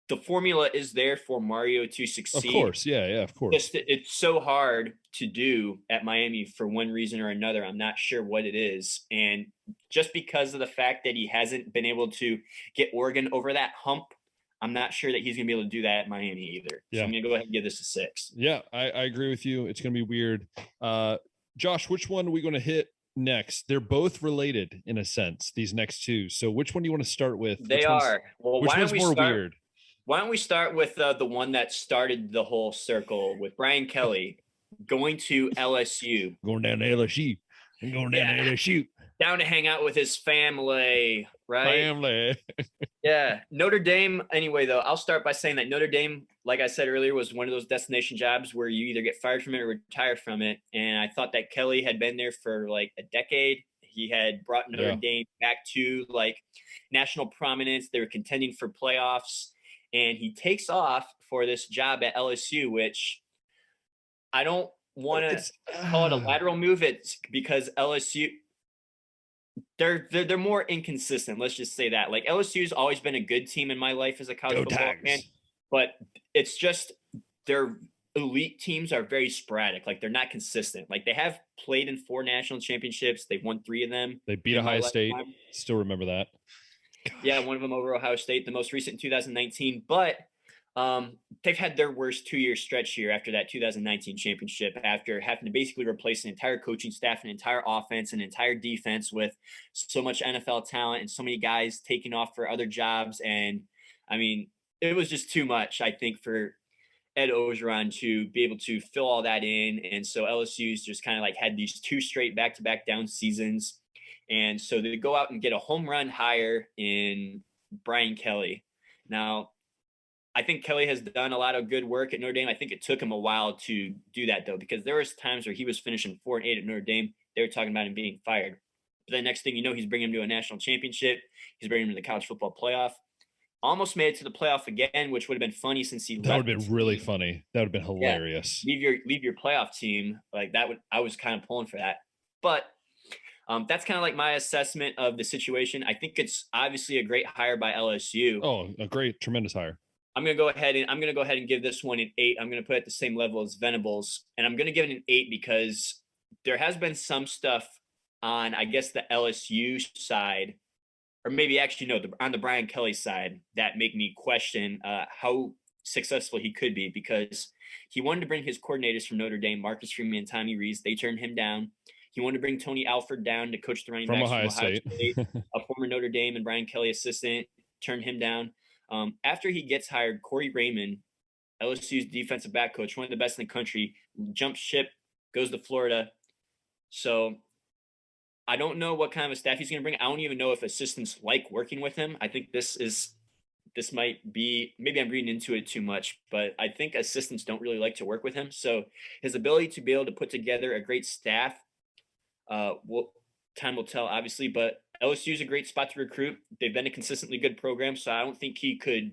the formula is there for Mario to succeed. Of course. Yeah, of course. It's so hard to do at Miami for one reason or another. I'm not sure what it is. And just because of the fact that he hasn't been able to get Oregon over that hump, I'm not sure that he's going to be able to do that at Miami either. So I'm going to go ahead and give this a 6. Yeah, I agree with you. It's going to be weird. Josh, which one are we going to hit next? They're both related in a sense, these next two. So which one do you want to start with? They are. Well, which one's more weird? Why don't we start with the one that started the whole circle with Brian Kelly going to LSU. Going down to LSU. I'm going down to LSU. Down to hang out with his family, right? Family. Yeah. Notre Dame, anyway, though, I'll start by saying that Notre Dame, like I said earlier, was one of those destination jobs where you either get fired from it or retire from it. And I thought that Kelly had been there for like a decade. He had brought Notre Dame back to like national prominence. They were contending for playoffs. And he takes off for this job at LSU, which I don't want to call it a lateral move. It's because LSU, they're more inconsistent. Let's just say that. Like LSU's always been a good team in my life as a college football fan, but it's just their elite teams are very sporadic. Like they're not consistent. Like they have played in 4 national championships. They've won 3 of them. They beat Ohio State. Still remember that. Gosh. Yeah, one of them over Ohio State, the most recent in 2019. But they've had their worst 2-year stretch here after that 2019 championship, after having to basically replace an entire coaching staff, an entire offense, an entire defense with so much NFL talent and so many guys taking off for other jobs. And I mean, it was just too much, I think, for Ed Orgeron to be able to fill all that in. And so LSU's just kind of like had these 2 straight back-to-back down seasons. And so they go out and get a home run hire in Brian Kelly. Now, I think Kelly has done a lot of good work at Notre Dame. I think it took him a while to do that, though, because there was times where he was finishing 4-8 at Notre Dame. They were talking about him being fired. But the next thing you know, he's bringing him to a national championship. He's bringing him to the college football playoff. Almost made it to the playoff again, which would have been funny since he left. That would have been really funny. That would have been hilarious. Yeah, leave your playoff team like that. I was kind of pulling for that. But that's kind of like my assessment of the situation. I think it's obviously a great hire by LSU. Oh, a great, tremendous hire. I'm going to go ahead and give this one an 8. I'm going to put it at the same level as Venables, and I'm going to give it an 8 because there has been some stuff on, I guess, the LSU side, or maybe actually no, on the Brian Kelly side, that make me question how successful he could be, because he wanted to bring his coordinators from Notre Dame, Marcus Freeman and Tommy Rees. They turned him down. He wanted to bring Tony Alford down to coach the running backs from Ohio State. A former Notre Dame and Brian Kelly assistant, turned him down. After he gets hired, Corey Raymond, LSU's defensive back coach, one of the best in the country, jumps ship, goes to Florida. So I don't know what kind of a staff he's going to bring. I don't even know if assistants like working with him. I think this might be, maybe I'm reading into it too much, but I think assistants don't really like to work with him. So his ability to be able to put together a great staff, time will tell, obviously, but LSU is a great spot to recruit. They've been a consistently good program, so I don't think he could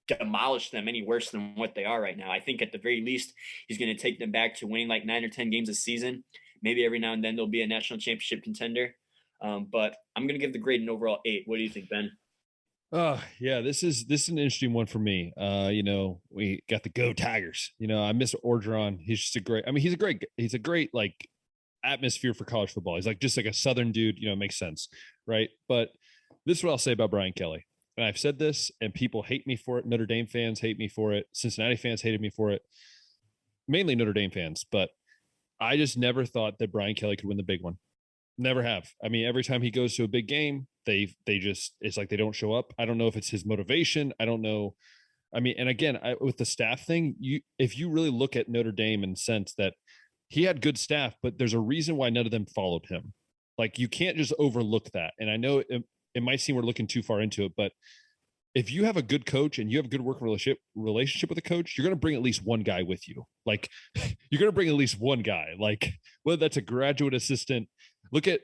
demolish them any worse than what they are right now. I think at the very least, he's going to take them back to winning like 9 or 10 games a season. Maybe every now and then they'll be a national championship contender. But I'm going to give the grade an overall 8. What do you think, Ben? Yeah, this is an interesting one for me. We got the Go Tigers. I miss Orgeron. He's just he's a great like atmosphere for college football. He's like just like a Southern dude, it makes sense, right? But this is what I'll say about Brian Kelly. And I've said this, and people hate me for it. Notre Dame fans hate me for it. Cincinnati fans hated me for it. Mainly Notre Dame fans, but I just never thought that Brian Kelly could win the big one. Never have. I mean, every time he goes to a big game, they just it's like they don't show up. I don't know if it's his motivation. I don't know. I mean, and again, with the staff thing, if you really look at Notre Dame and sense that he had good staff, but there's a reason why none of them followed him. Like you can't just overlook that. And I know it might seem we're looking too far into it, but if you have a good coach and you have a good working relationship with a coach, you're going to bring at least one guy with you. Like you're going to bring at least one guy, like whether that's a graduate assistant. Look at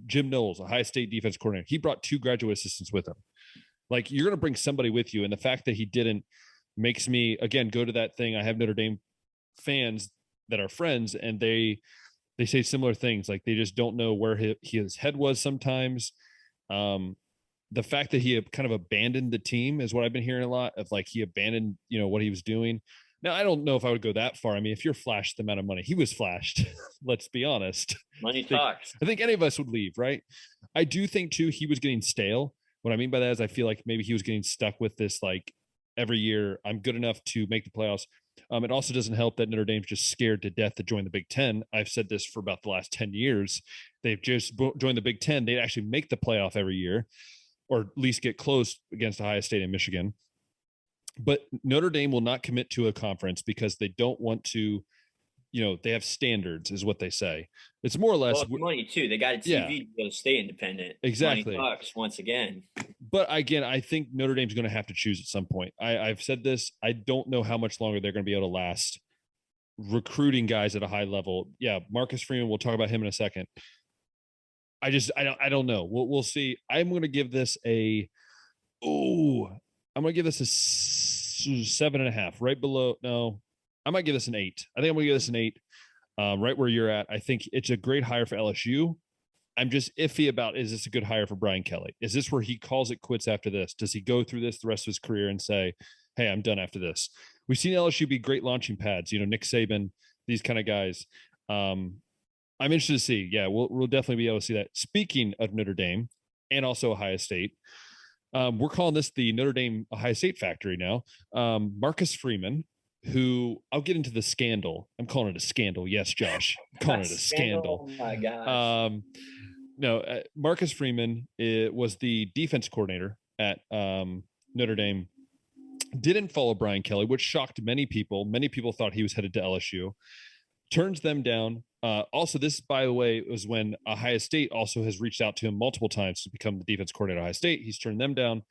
Jim Knowles, Ohio State defense coordinator. He brought 2 graduate assistants with him. Like you're going to bring somebody with you. And the fact that he didn't makes me, again, go to that thing. I have Notre Dame fans that are friends, and they say similar things. Like they just don't know where his head was sometimes. The fact that he kind of abandoned the team is what I've been hearing a lot of. Like he abandoned, what he was doing. Now, I don't know if I would go that far. I mean, if you're flashed the amount of money he was flashed, let's be honest. Money talks. I think any of us would leave, right? I do think too, he was getting stale. What I mean by that is I feel like maybe he was getting stuck with this, like every year I'm good enough to make the playoffs. It also doesn't help that Notre Dame's just scared to death to join the Big Ten. I've said this for about the last 10 years. They've just joined the Big Ten. They'd actually make the playoff every year, or at least get close against Ohio State and Michigan. But Notre Dame will not commit to a conference because they don't want to, they have standards is what they say. It's more or less money too. They got a TV to stay independent. Exactly. Money talks once again. But again, I think Notre Dame's going to have to choose at some point. I've said this. I don't know how much longer they're going to be able to last recruiting guys at a high level. Yeah, Marcus Freeman, we'll talk about him in a second. I don't know. We'll see. I'm going to give this a 7.5, right below. No, I might give this an 8. I think I'm going to give this an 8, right where you're at. I think it's a great hire for LSU. I'm just iffy about, is this a good hire for Brian Kelly? Is this where he calls it quits after this? Does he go through this the rest of his career and say, hey, I'm done after this? We've seen LSU be great launching pads, Nick Saban, these kind of guys. I'm interested to see. Yeah, we'll definitely be able to see that. Speaking of Notre Dame and also Ohio State, we're calling this the Notre Dame Ohio State factory now. Marcus Freeman, who I'll get into the scandal. I'm calling it a scandal. Yes, Josh. I'm calling it a scandal. Oh my gosh. No, Marcus Freeman was the defense coordinator at Notre Dame. Didn't follow Brian Kelly, which shocked many people. Many people thought he was headed to LSU. Turns them down. Also, this, by the way, was when Ohio State also has reached out to him multiple times to become the defense coordinator at Ohio State. He's turned them down.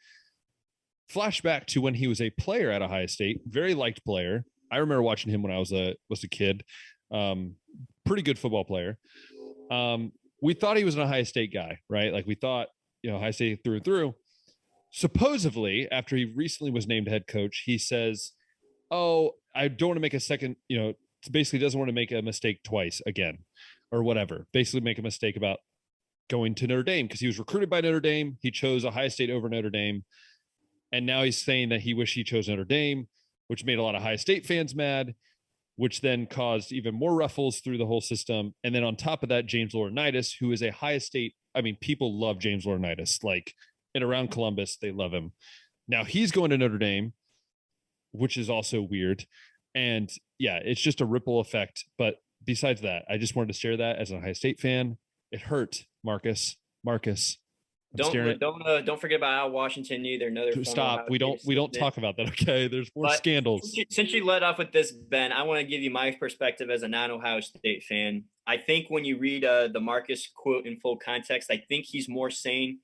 Flashback to when he was a player at Ohio State, very liked player. I remember watching him when I was a kid. Pretty good football player. We thought he was an Ohio State guy, right? Like we thought, Ohio State through and through. Supposedly, after he recently was named head coach, he says, "Oh, I don't want to make a second, basically doesn't want to make a mistake twice again or whatever. Basically make a mistake about going to Notre Dame because he was recruited by Notre Dame. He chose Ohio State over Notre Dame. And now he's saying that he wished he chose Notre Dame, which made a lot of Ohio State fans mad, which then caused even more ruffles through the whole system. And then on top of that, James Laurinaitis, who is a Ohio State. I mean, people love James Laurinaitis, like and around Columbus, they love him. Now he's going to Notre Dame, which is also weird. And yeah, it's just a ripple effect. But besides that, I just wanted to share that as an Ohio State fan. It hurt, Marcus. Don't forget about Al Washington either. Another stop. We don't talk about that. Okay, there's more scandals. Since you led off with this, Ben, I want to give you my perspective as a non-Ohio State fan. I think when you read the Marcus quote in full context, I think he's more saying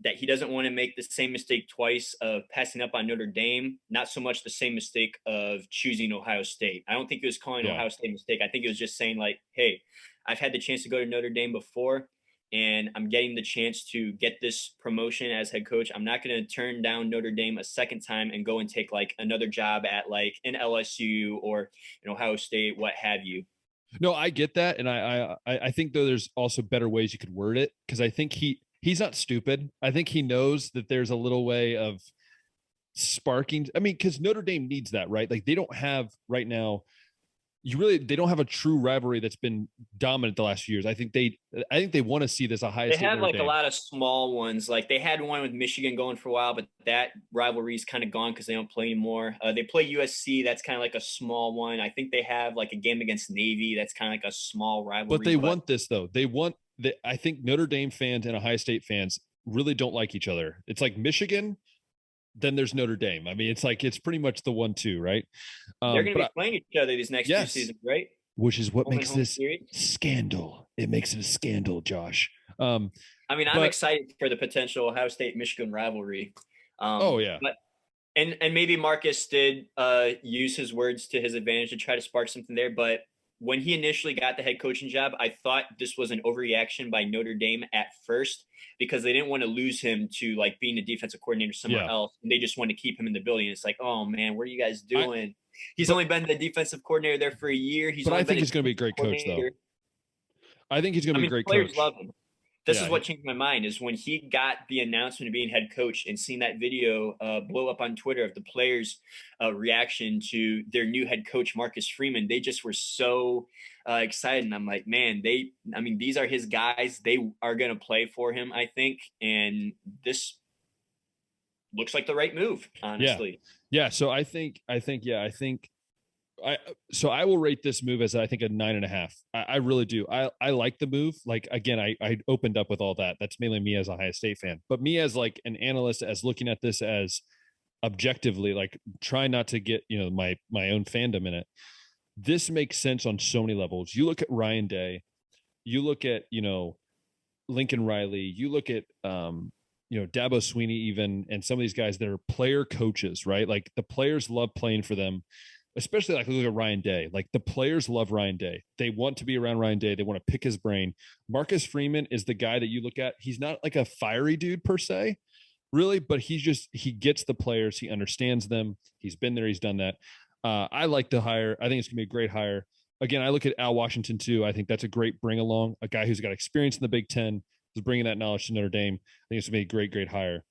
that he doesn't want to make the same mistake twice of passing up on Notre Dame, not so much the same mistake of choosing Ohio State. I don't think he was calling Ohio State a mistake. I think he was just saying like, hey, I've had the chance to go to Notre Dame before. and I'm getting the chance to get this promotion as head coach, I'm not going to turn down Notre Dame a second time and go and take like another job at like an LSU or Ohio State, what have you. No, I get that, and I think though there's also better ways you could word it, because I think he's not stupid. I think he knows that there's a little way of sparking. I mean, because Notre Dame needs that, right? Like they don't have right now. They don't have a true rivalry that's been dominant the last few years. I think they want to see this Ohio State. They have Notre like Dame. a lot of small ones. Like they had one with Michigan going for a while, but that rivalry's kind of gone because they don't play anymore. They play USC. That's kind of like a small one. I think they have like a game against Navy. That's kind of like a small rivalry. But they want this though. I think Notre Dame fans and Ohio State fans really don't like each other. It's like Michigan, then there's Notre Dame. I mean, it's pretty much the 1-2, right? They're going to be playing each other these next 2 seasons, right? Which is what makes this scandal. It makes it a scandal, Josh. I mean, I'm excited for the potential Ohio State Michigan rivalry. But, and maybe Marcus did use his words to his advantage to try to spark something there. But when he initially got the head coaching job, I thought this was an overreaction by Notre Dame at first, because they didn't want to lose him to like being a defensive coordinator somewhere else. And they just want to keep him in the building. It's like, oh man, what are you guys doing? He's only been the defensive coordinator there for a year. I think he's going to be a great coach though. I think he's going to be a great coach. Players love him. This is what changed my mind, is when he got the announcement of being head coach and seeing that video blow up on Twitter of the players' reaction to their new head coach, Marcus Freeman. They just were so excited. And I'm like, man, these are his guys. They are going to play for him, I think. And this looks like the right move, honestly. Yeah. So I will rate this move as I think a 9.5. I really do. I like the move. Like, again, I opened up with all that. That's mainly me as a Ohio State fan, but me as like an analyst, as looking at this as objectively, like try not to get, my own fandom in it. This makes sense on so many levels. You look at Ryan Day, you look at, Lincoln Riley, you look at, Dabo Sweeney even, and some of these guys that are player coaches, right? Like the players love playing for them. Especially like look at Ryan Day. Like the players love Ryan Day. They want to be around Ryan Day. They want to pick his brain. Marcus Freeman is the guy that you look at. He's not like a fiery dude per se, really, but he gets the players. He understands them. He's been there. He's done that. I like the hire. I think it's gonna be a great hire. Again, I look at Al Washington too. I think that's a great bring along. A guy who's got experience in the Big Ten is bringing that knowledge to Notre Dame. I think it's gonna be a great hire.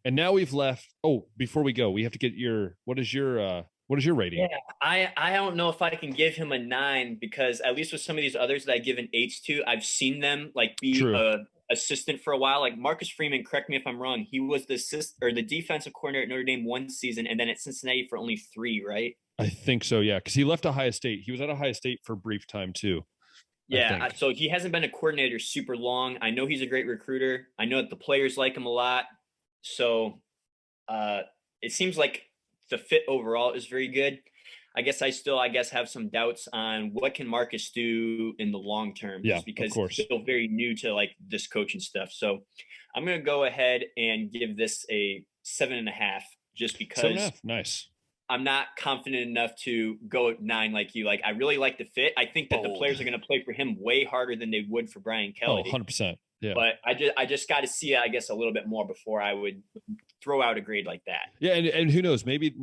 And now we've left. Oh, before we go, we have to get what is your rating? Yeah, I don't know if I can give him a 9, because at least with some of these others that I give an 8 to, I've seen them like be a assistant for a while. Like Marcus Freeman, correct me if I'm wrong, he was the defensive coordinator at Notre Dame 1 season, and then at Cincinnati for only 3, right? I think so, yeah, because he left Ohio State. He was at Ohio State for a briff time too. Yeah, so he hasn't been a coordinator super long. I know he's a great recruiter. I know that the players like him a lot. So it seems like the fit overall is very good. I guess I have some doubts on what can Marcus do in the long term, just because he's still very new to like this coaching stuff. So I'm going to go ahead and give this a 7.5, just because 7.5, nice. I'm not confident enough to go at 9 like you. Like, I really like the fit. I think that the players are going to play for him way harder than they would for Brian Kelly. 100%. Yeah. But I just got to see it, I guess, a little bit more before I would throw out a grade like that. Yeah, and who knows? Maybe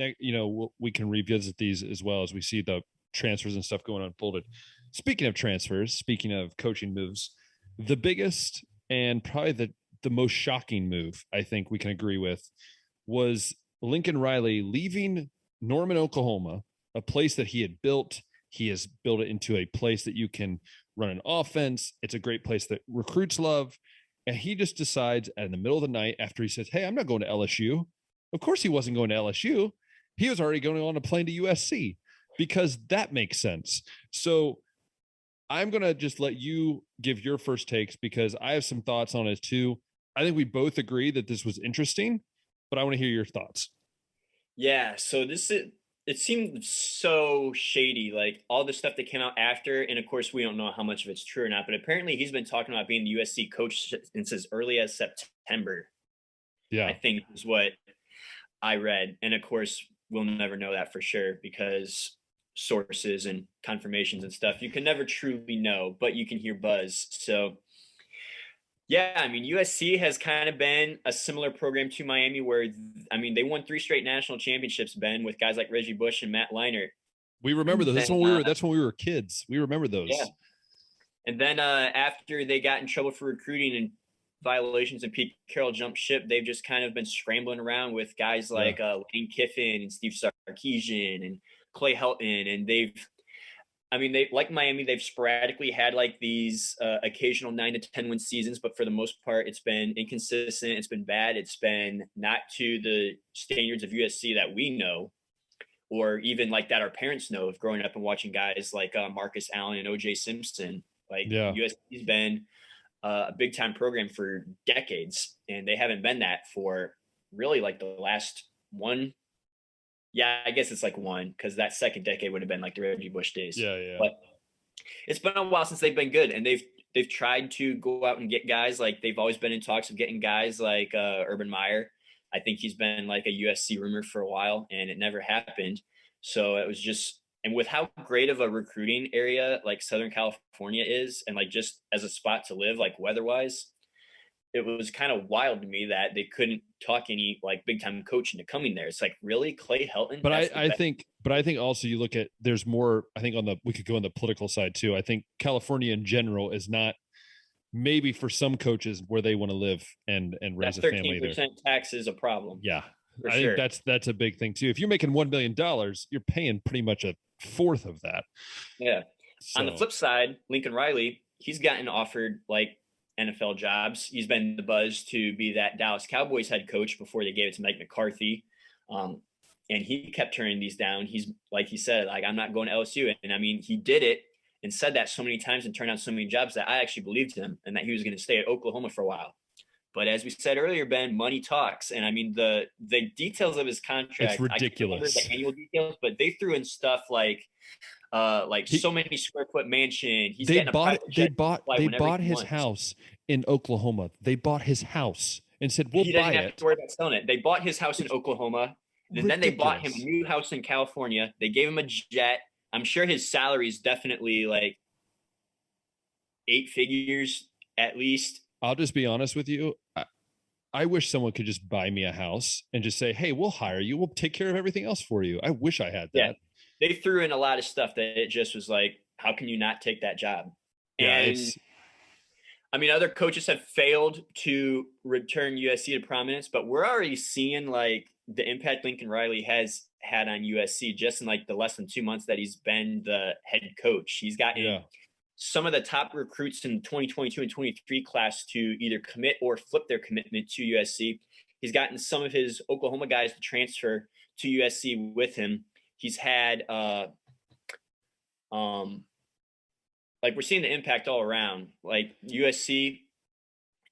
we can revisit these as well as we see the transfers and stuff going unfolded. Speaking of transfers, speaking of coaching moves, the biggest and probably the most shocking move I think we can agree with was Lincoln Riley leaving Norman, Oklahoma, a place that he had built. He has built it into a place that you can run an offense. It's a great place that recruits love. And he just decides in the middle of the night, after he says, hey, I'm not going to LSU. Of course he wasn't going to LSU. He was already going on a plane to USC, because that makes sense. So I'm going to just let you give your first takes, because I have some thoughts on it too. I think we both agree that this was interesting, but I want to hear your thoughts. Yeah. So it seemed so shady, like all the stuff that came out after. And of course, we don't know how much of it's true or not, but apparently he's been talking about being the USC coach since as early as September. Yeah, I think is what I read. And of course, we'll never know that for sure, because sources and confirmations and stuff, you can never truly know, but you can hear buzz. So Yeah, I mean, USC has kind of been a similar program to Miami where, I mean, they won 3 straight national championships, Ben, with guys like Reggie Bush and Matt Leinart. We remember those. Then, That's when we were kids. We remember yeah. those. And then after they got in trouble for recruiting and violations and Pete Carroll jumped ship, they've just kind of been scrambling around with guys like Lane Kiffin and Steve Sarkisian and Clay Helton. And they like Miami, they've sporadically had like these occasional 9 to 10 win seasons, but for the most part, it's been inconsistent. It's been bad. It's been not to the standards of USC that we know, or even like that our parents know of growing up and watching guys like Marcus Allen and OJ Simpson. Like USC's been a big time program for decades, and they haven't been that for really like the last one. Yeah, I guess it's like one, because that second decade would have been like the Reggie Bush days. Yeah. But it's been a while since they've been good, and they've tried to go out and get guys. Like they've always been in talks of getting guys like Urban Meyer. I think he's been like a USC rumor for a while, and it never happened. So it was just, and with how great of a recruiting area like Southern California is, and like just as a spot to live, like weather-wise, it was kind of wild to me that they couldn't talk any like big time coach into coming there. It's like, really, Clay Helton? But I think also you look at, there's more, I think we could go on the political side too. I think California in general is not, maybe for some coaches, where they want to live and raise a family there. 13% tax is a problem. Yeah. I think that's a big thing too. If you're making $1 million, you're paying pretty much a fourth of that. Yeah. So. On the flip side, Lincoln Riley, he's gotten offered like NFL jobs. He's been the buzz to be that Dallas Cowboys head coach before they gave it to Mike McCarthy. And he kept turning these down. He's, like he said, like, I'm not going to LSU. And I mean, he did it and said that so many times and turned down so many jobs that I actually believed him and that he was going to stay at Oklahoma for a while. But as we said earlier, Ben, money talks. And I mean, the details of his contract, it's ridiculous. I can't remember the annual details, but they threw in stuff like so many square foot mansion. They bought his house in Oklahoma. They bought his house and said, we'll buy it. He didn't have to worry about selling it. They bought his house in Oklahoma. And then they bought him a new house in California. They gave him a jet. I'm sure his salary is definitely like 8 figures at least. I'll just be honest with you. I wish someone could just buy me a house and just say, hey, we'll hire you. We'll take care of everything else for you. I wish I had that. Yeah. They threw in a lot of stuff that it just was like, how can you not take that job? Yeah, and I mean, other coaches have failed to return USC to prominence, but we're already seeing like the impact Lincoln Riley has had on USC just in like the less than 2 months that he's been the head coach. He's gotten some of the top recruits in 2022 and 23 class to either commit or flip their commitment to USC. He's gotten some of his Oklahoma guys to transfer to USC with him. He's had, like, we're seeing the impact all around. Like, USC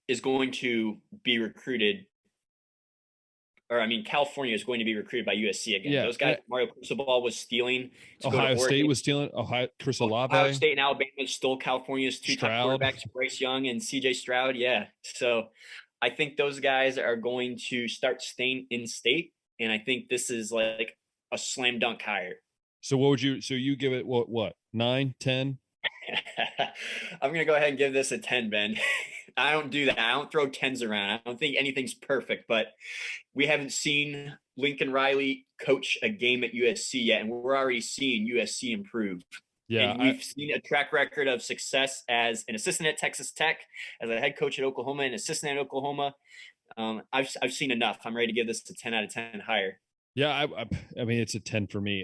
is going to be recruited, or I mean, California is going to be recruited by USC again. Yeah, those guys, Mario Cristobal was stealing. Ohio State was stealing. Chris Olave. Ohio State and Alabama stole California's 2 top quarterbacks, Bryce Young and CJ Stroud. Yeah. So I think those guys are going to start staying in state. And I think this is like a slam dunk hire. So you give it what 9, 10? I'm going to go ahead and give this a 10, Ben. I don't do that. I don't throw 10s around. I don't think anything's perfect, but we haven't seen Lincoln Riley coach a game at USC yet, and we're already seeing USC improve. Yeah, and we've seen a track record of success as an assistant at Texas Tech, as a head coach at Oklahoma, and assistant at Oklahoma. I've seen enough. I'm ready to give this a 10 out of 10 higher. Yeah, I mean, it's a 10 for me.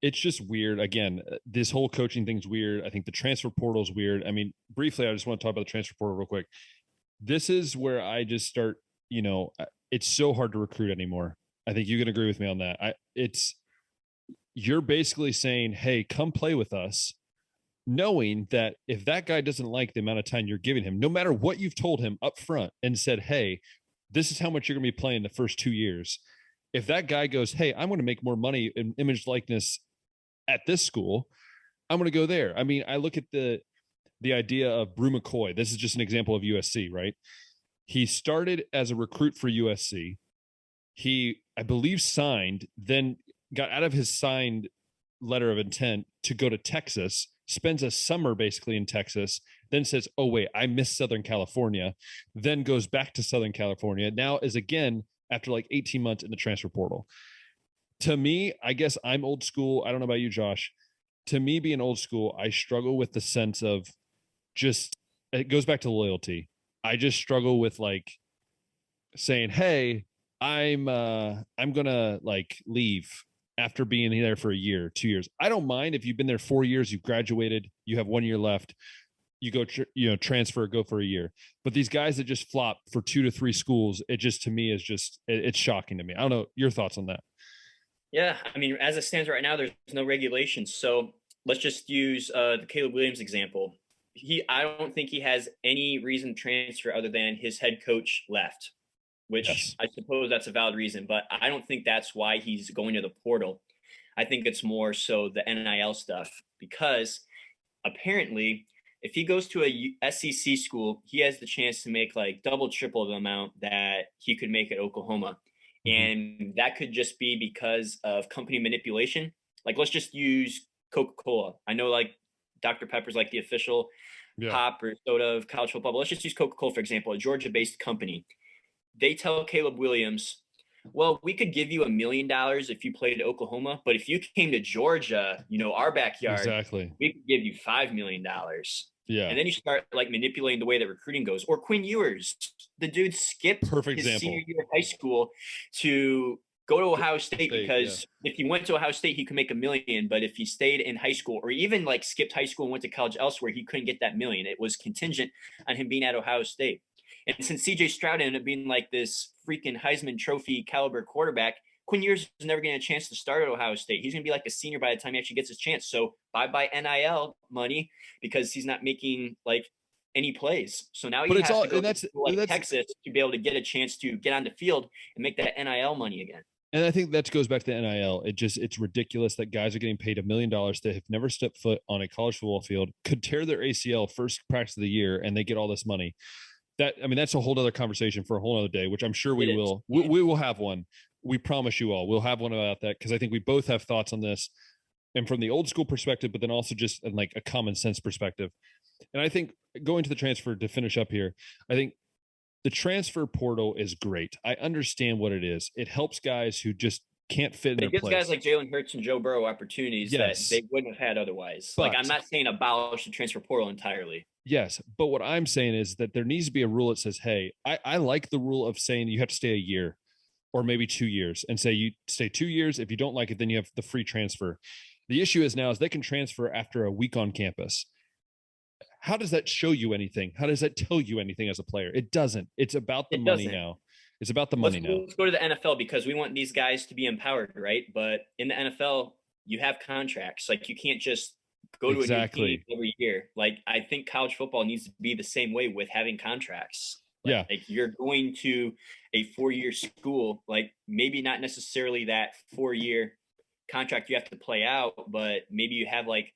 It's just weird. Again, this whole coaching thing's weird. I think the transfer portal is weird. I mean, briefly, I just want to talk about the transfer portal real quick. This is where I just start, it's so hard to recruit anymore. I think you can agree with me on that. You're basically saying, hey, come play with us, knowing that if that guy doesn't like the amount of time you're giving him, no matter what you've told him up front and said, hey, this is how much you're going to be playing the first 2 years. If that guy goes, hey, I'm going to make more money in image likeness at this school, I'm going to go there. I mean, I look at the idea of Brew McCoy. This is just an example of USC, right? He started as a recruit for USC. He, I believe, signed, then got out of his signed letter of intent to go to Texas, spends a summer basically in Texas, then says, oh, wait, I miss Southern California, then goes back to Southern California, now is again, after like 18 months in the transfer portal. To me, I guess I'm old school. I don't know about you, Josh. To me, being old school, I struggle with the sense of just, it goes back to loyalty. I just struggle with like saying, hey, I'm gonna like leave after being there for a year, 2 years. I don't mind if you've been there 4 years, you've graduated, you have 1 year left, you go transfer, go for a year. But these guys that just flop for 2 to 3 schools, it just, to me, is just, it's shocking to me. I don't know your thoughts on that. Yeah, I mean, as it stands right now, there's no regulations. So let's just use the Caleb Williams example. I don't think he has any reason to transfer other than his head coach left, which yes. I suppose that's a valid reason, but I don't think that's why he's going to the portal. I think it's more so the NIL stuff, because apparently if he goes to a SEC school, he has the chance to make like double, triple the amount that he could make at Oklahoma. And that could just be because of company manipulation. Like, let's just use Coca-Cola. I know like Dr. Pepper's like the official pop or soda of college football, but let's just use Coca-Cola, for example, a Georgia-based company. They tell Caleb Williams, well, we could give you $1 million if you played at Oklahoma, but if you came to Georgia, our backyard, exactly, we could give you $5 million. Yeah. And then you start like manipulating the way that recruiting goes. Or Quinn Ewers, the dude skipped his senior year of high school to go to Ohio State because if he went to Ohio State, he could make $1 million. But if he stayed in high school or even like skipped high school and went to college elsewhere, he couldn't get that $1 million. It was contingent on him being at Ohio State. And since CJ Stroud ended up being like this freaking Heisman Trophy caliber quarterback, Quinn Ewers is never getting a chance to start at Ohio State. He's going to be like a senior by the time he actually gets his chance. So bye-bye NIL money because he's not making like any plays. So now he has to go to Texas to be able to get a chance to get on the field and make that NIL money again. And I think that goes back to the NIL. It's ridiculous that guys are getting paid $1 million that have never stepped foot on a college football field, could tear their ACL first practice of the year, and they get all this money. That's a whole other conversation for a whole other day, which I'm sure we will. We will have one. We promise you all we'll have one about that, because I think we both have thoughts on this, and from the old school perspective, but then also just in like a common sense perspective. And I think going to the transfer to finish up here, I think the transfer portal is great. I understand what it is. It helps guys who just can't fit in their place. It gives guys like Jalen Hurts and Joe Burrow opportunities that they wouldn't have had otherwise. But, like, I'm not saying abolish the transfer portal entirely. Yes, but what I'm saying is that there needs to be a rule that says, hey, I like the rule of saying you have to stay a year or maybe 2 years, and say you stay 2 years. If you don't like it, then you have the free transfer. The issue is now is they can transfer after a week on campus. How does that show you anything? How does that tell you anything as a player? It doesn't. It's about the money now. It's about the money now. Let's go to the NFL, because we want these guys to be empowered, right? But in the NFL, you have contracts. Like, you can't just go to a new team every year. Like, I think college football needs to be the same way with having contracts. Like you're going to a 4-year school, like maybe not necessarily that 4-year contract you have to play out, but maybe you have like,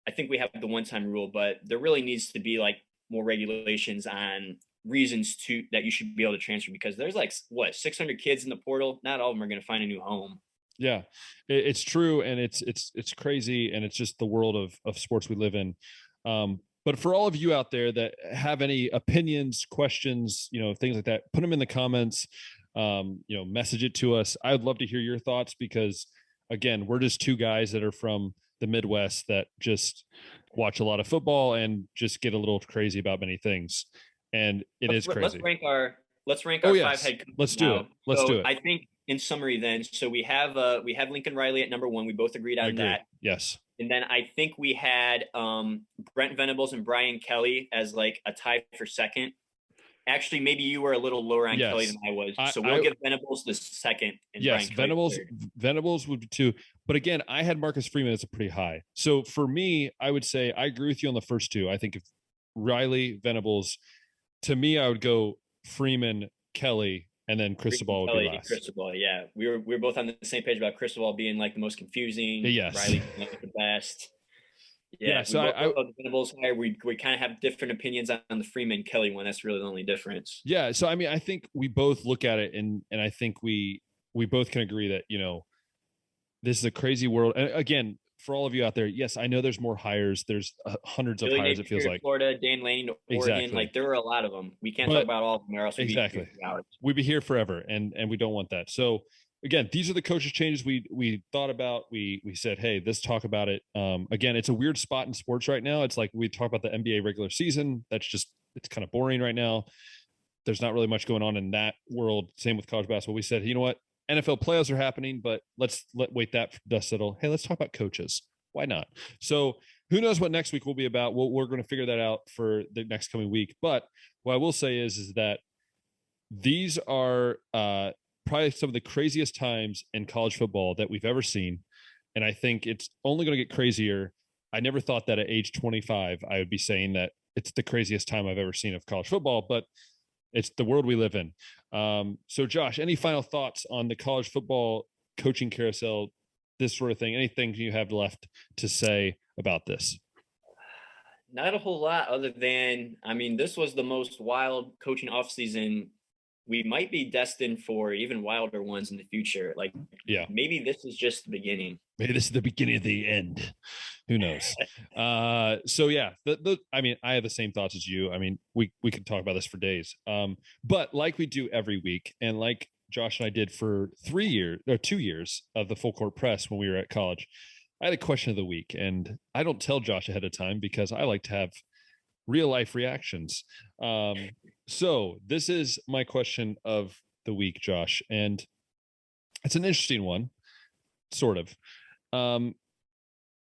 I think we have the one-time rule, but there really needs to be like more regulations on reasons that you should be able to transfer, because there's like 600 kids in the portal. Not all of them are going to find a new home. Yeah, it's true. And it's crazy. And it's just the world of sports we live in. But for all of you out there that have any opinions, questions, things like that, put them in the comments, message it to us. I would love to hear your thoughts, because again, we're just two guys that are from the Midwest that just watch a lot of football and just get a little crazy about many things. And it's crazy. Let's rank our 5 head coaches. Let's do it. Let's do it. I think in summary then, so we have Lincoln Riley at number 1. We both agreed on that. Yes. And then I think we had Brent Venables and Brian Kelly as like a tie for second. Actually, maybe you were a little lower on Kelly than I was. So we'll give Venables the second. And yes, Brian Venables would be 2. But again, I had Marcus Freeman as a pretty high. So for me, I would say I agree with you on the first 2. I think if Riley, Venables, to me, I would go Freeman, Kelly, and then Cristobal would be last. Cristobal, yeah. We were both on the same page about Cristobal being like the most confusing. Yes. Riley being like the best. Yeah, so the Venables higher. We kind of have different opinions on the Freeman Kelly one. That's really the only difference. Yeah, so I mean, I think we both look at it and I think we both can agree that, this is a crazy world. And again, for all of you out there, yes, I know there's more hires. There's hundreds of hires. It feels like Florida, Dan Lanning to Oregon. Exactly. Like there are a lot of them. We can't talk about all of them, or else we'd be here forever, and we don't want that. So again, these are the coaches changes we thought about. We said, hey, let's talk about it. Again, it's a weird spot in sports right now. It's like we talk about the NBA regular season. It's kind of boring right now. There's not really much going on in that world. Same with college basketball. We said, you know what? NFL playoffs are happening, but let's wait that dust settle. Hey, let's talk about coaches. Why not? So who knows what next week will be about? We're going to figure that out for the next coming week. But what I will say is that these are probably some of the craziest times in college football that we've ever seen. And I think it's only going to get crazier. I never thought that at age 25, I would be saying that it's the craziest time I've ever seen of college football, but it's the world we live in. So Josh, any final thoughts on the college football coaching carousel, this sort of thing? Anything you have left to say about this? Not a whole lot other than, I mean, this was the most wild coaching offseason. We might be destined for even wilder ones in the future. Like, yeah, maybe this is just the beginning. Maybe this is the beginning of the end. Who knows? So yeah, I mean, I have the same thoughts as you. I mean, we could talk about this for days. But like we do every week, and like Josh and I did for 2 years of the Full Court Press when we were at college, I had a question of the week, and I don't tell Josh ahead of time because I like to have real life reactions. So this is my question of the week, Josh, and it's an interesting one, sort of.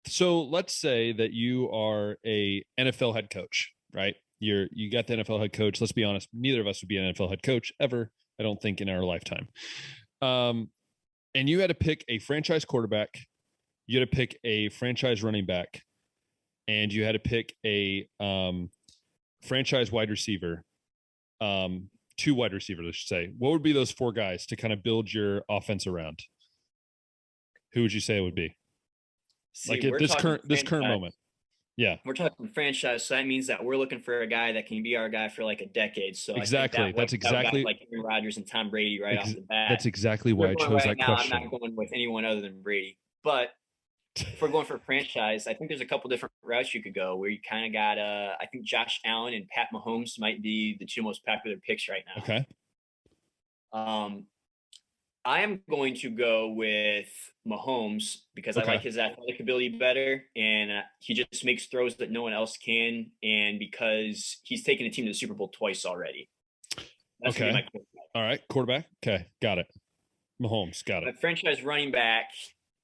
So let's say that you are a NFL head coach, right? You got the NFL head coach. Let's be honest, neither of us would be an NFL head coach ever, I don't think, in our lifetime. And you had to pick a franchise quarterback, you had to pick a franchise running back, and you had to pick a franchise wide receiver, 2 wide receivers, I should say. What would be those 4 guys to kind of build your offense around? Who would you say it would be? See, like at this current moment. Yeah. We're talking franchise, so that means that we're looking for a guy that can be our guy for like a decade. So exactly, that's exactly like Aaron Rodgers and Tom Brady off the bat. That's exactly why I chose that question. I'm not going with anyone other than Brady, but if we're going for franchise, I think there's a couple different routes you could go where you kind of got I think Josh Allen and Pat Mahomes might be the 2 most popular picks right now. Okay. I am going to go with Mahomes because I like his athletic ability better, and he just makes throws that no one else can, and because he's taken a team to the Super Bowl twice already. That's okay. All right, quarterback. Okay, got it. Mahomes, got it. My franchise running back.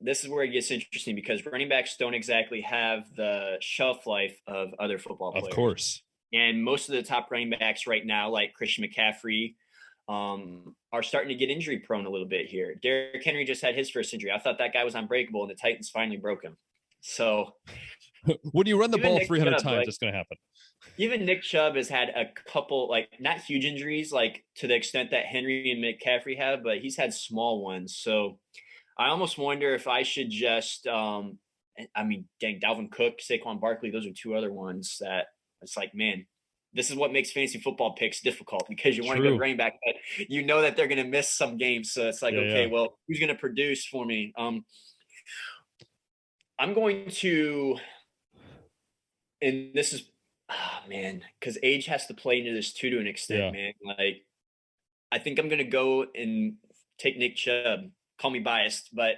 This is where it gets interesting because running backs don't exactly have the shelf life of other football players. Of course. And most of the top running backs right now, like Christian McCaffrey, are starting to get injury prone a little bit here. Derrick Henry just had his first injury. I thought that guy was unbreakable, and the Titans finally broke him. So when you run the ball 300 times, it's going to happen. Even Nick Chubb has had a couple, like, not huge injuries, like to the extent that Henry and McCaffrey have, but he's had small ones. So I almost wonder if I should just, Dalvin Cook, Saquon Barkley, those are 2 other ones that it's like, man, this is what makes fantasy football picks difficult because you want to go running back, but you know that they're going to miss some games. So it's like, well, who's going to produce for me? I'm going to, and this is, because age has to play into this too to an extent, man. Like, I think I'm going to go and take Nick Chubb. Call me biased, but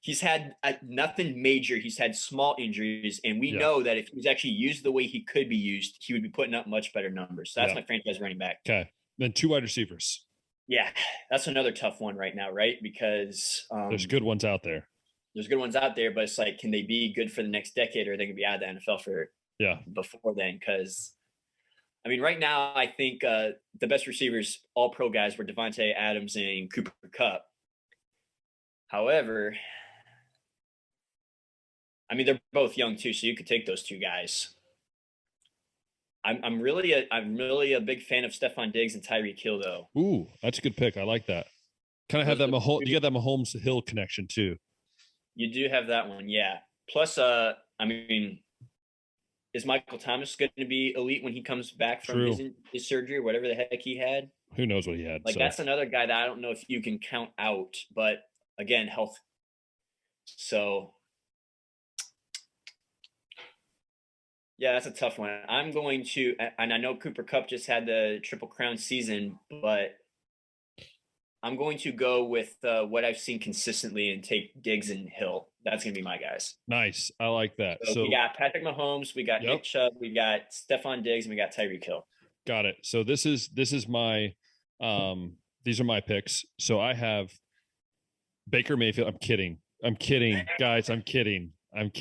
he's had nothing major. He's had small injuries, and we know that if he was actually used the way he could be used, he would be putting up much better numbers. So that's my franchise running back. Okay. Then 2 wide receivers. Yeah, that's another tough one right now, right? Because there's good ones out there. There's good ones out there, but it's like, can they be good for the next decade, or are they going to be out of the NFL for before then? Because I mean, right now, I think the best receivers, all pro guys, were Devontae Adams and Cooper Kupp. However, I mean, they're both young too, so you could take those 2 guys. I'm really a big fan of Stephon Diggs and Tyreek Hill, though. Ooh, that's a good pick. I like that. Kind of have that you got that Mahomes Hill connection too. You do have that one, yeah. Plus, is Michael Thomas going to be elite when he comes back from his surgery or whatever the heck he had? Who knows what he had? Like, that's another guy that I don't know if you can count out, but again, health. So Yeah, that's a tough one. I'm going to, and I know Cooper Kupp just had the Triple Crown season, but I'm going to go with what I've seen consistently and take Diggs and Hill. That's going to be my guys. Nice. I like that. So we got Patrick Mahomes, we got Yep. Nick Chubb, we got Stephon Diggs, and we got Tyreek Hill. Got it. So this is my these are my picks. So I have Baker Mayfield. I'm kidding, guys. I'm kidding. I'm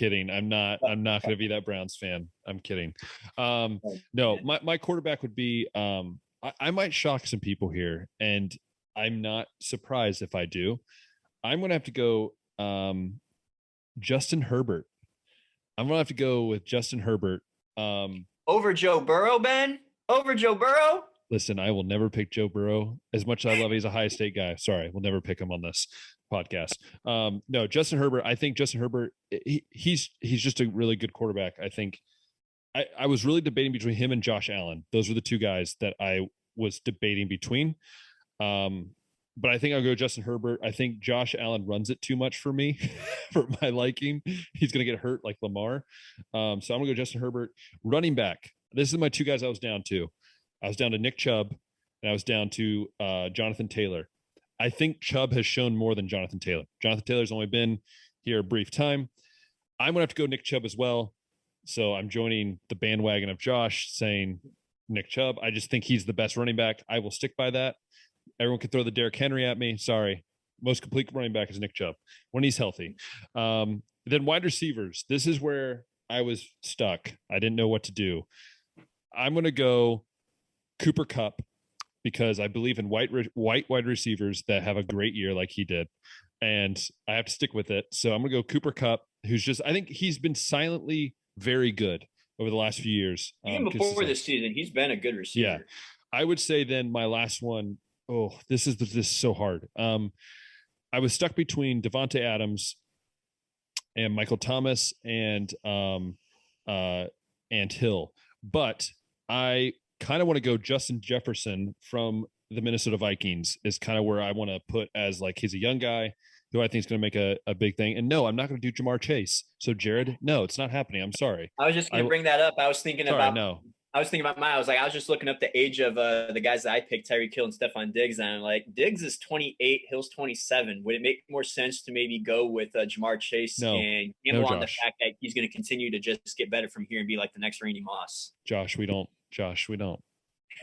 not going to be that Browns fan. I'm kidding. No, my quarterback would be. I might shock some people here, and I'm not surprised if I do. I'm going to have to go Justin Herbert. I'm going to have to go with Justin Herbert. Over Joe Burrow, Ben? Over Joe Burrow? Listen, I will never pick Joe Burrow. As much as I love, he's a high state guy. Sorry, we'll never pick him on this podcast. No, Justin Herbert. I think Justin Herbert. He's just a really good quarterback. I think. I was really debating between him and Josh Allen. Those were the two guys that I was debating between. But I think I'll go Justin Herbert. I think Josh Allen runs it too much for me, for my liking. He's going to get hurt like Lamar. So I'm going to go Justin Herbert. Running back. This is my two guys I was down to. I was down to Nick Chubb, and I was down to Jonathan Taylor. I think Chubb has shown more than Jonathan Taylor. Jonathan Taylor's only been here a brief time. I'm going to have to go Nick Chubb as well. So I'm joining the bandwagon of Josh saying Nick Chubb. I just think he's the best running back. I will stick by that. Everyone can throw the Derrick Henry at me. Sorry. Most complete running back is Nick Chubb when he's healthy. Then wide receivers. This is where I was stuck. I didn't know what to do. I'm going to go Cooper Kupp because I believe in white wide receivers that have a great year like he did. And I have to stick with it. So I'm going to go Cooper Kupp, who's just, I think he's been silently very good over the last few years. Even before this season, he's been a good receiver. Yeah. I would say then my last one, this is so hard. I was stuck between Devontae Adams and Michael Thomas and Hill, but I kind of want to go Justin Jefferson from the Minnesota Vikings is kind of where I want to put as like, he's a young guy who I think is going to make a big thing. And no, I'm not going to do Jamar Chase. So Jared, no, it's not happening. I'm sorry. I was just going to bring that up. I was thinking about mine. I was just looking up the age of the guys that I picked, Tyreek Hill and Stephon Diggs, and I'm like, Diggs is 28, Hill's 27. Would it make more sense to maybe go with Jamar Chase and gamble on the fact that he's going to continue to just get better from here and be like the next Randy Moss? Josh, we don't.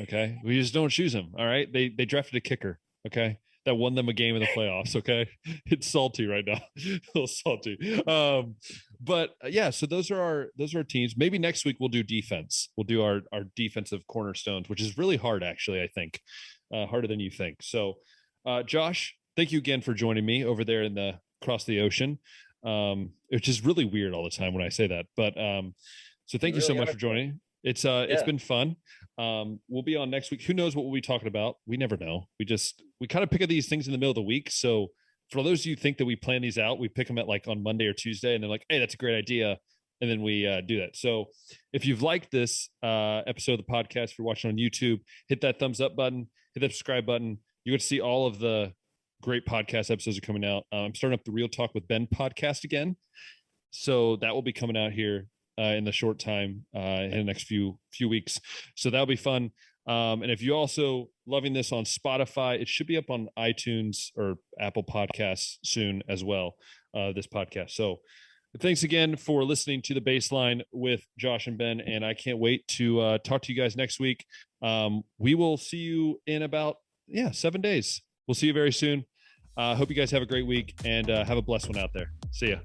Okay, we just don't choose him. All right, they drafted a kicker. Okay, that won them a game in the playoffs. Okay, it's salty right now, a little salty. But yeah, so those are our teams. Maybe next week we'll do defense. We'll do our defensive cornerstones, which is really hard actually. I think harder than you think. So, Josh, thank you again for joining me over there in the across the ocean. Which is really weird all the time when I say that. But so thank you so much for joining. It's been fun. We'll be on next week. Who knows what we'll be talking about? We never know. We kind of pick up these things in the middle of the week. So for those of you who think that we plan these out, we pick them at like on Monday or Tuesday, and they're like, hey, that's a great idea. And then we do that. So if you've liked this episode of the podcast, if you're watching on YouTube, hit that thumbs up button, hit that subscribe button. You get to see all of the great podcast episodes are coming out. I'm starting up the Real Talk with Ben podcast again. So that will be coming out here in the short time in the next few weeks. So that'll be fun. And if you also loving this on Spotify, it should be up on iTunes or Apple Podcasts soon as well, this podcast. So thanks again for listening to The Baseline with Josh and Ben, and I can't wait to talk to you guys next week. We will see you in about 7 days. We'll see you very soon. Hope you guys have a great week and have a blessed one out there. See ya.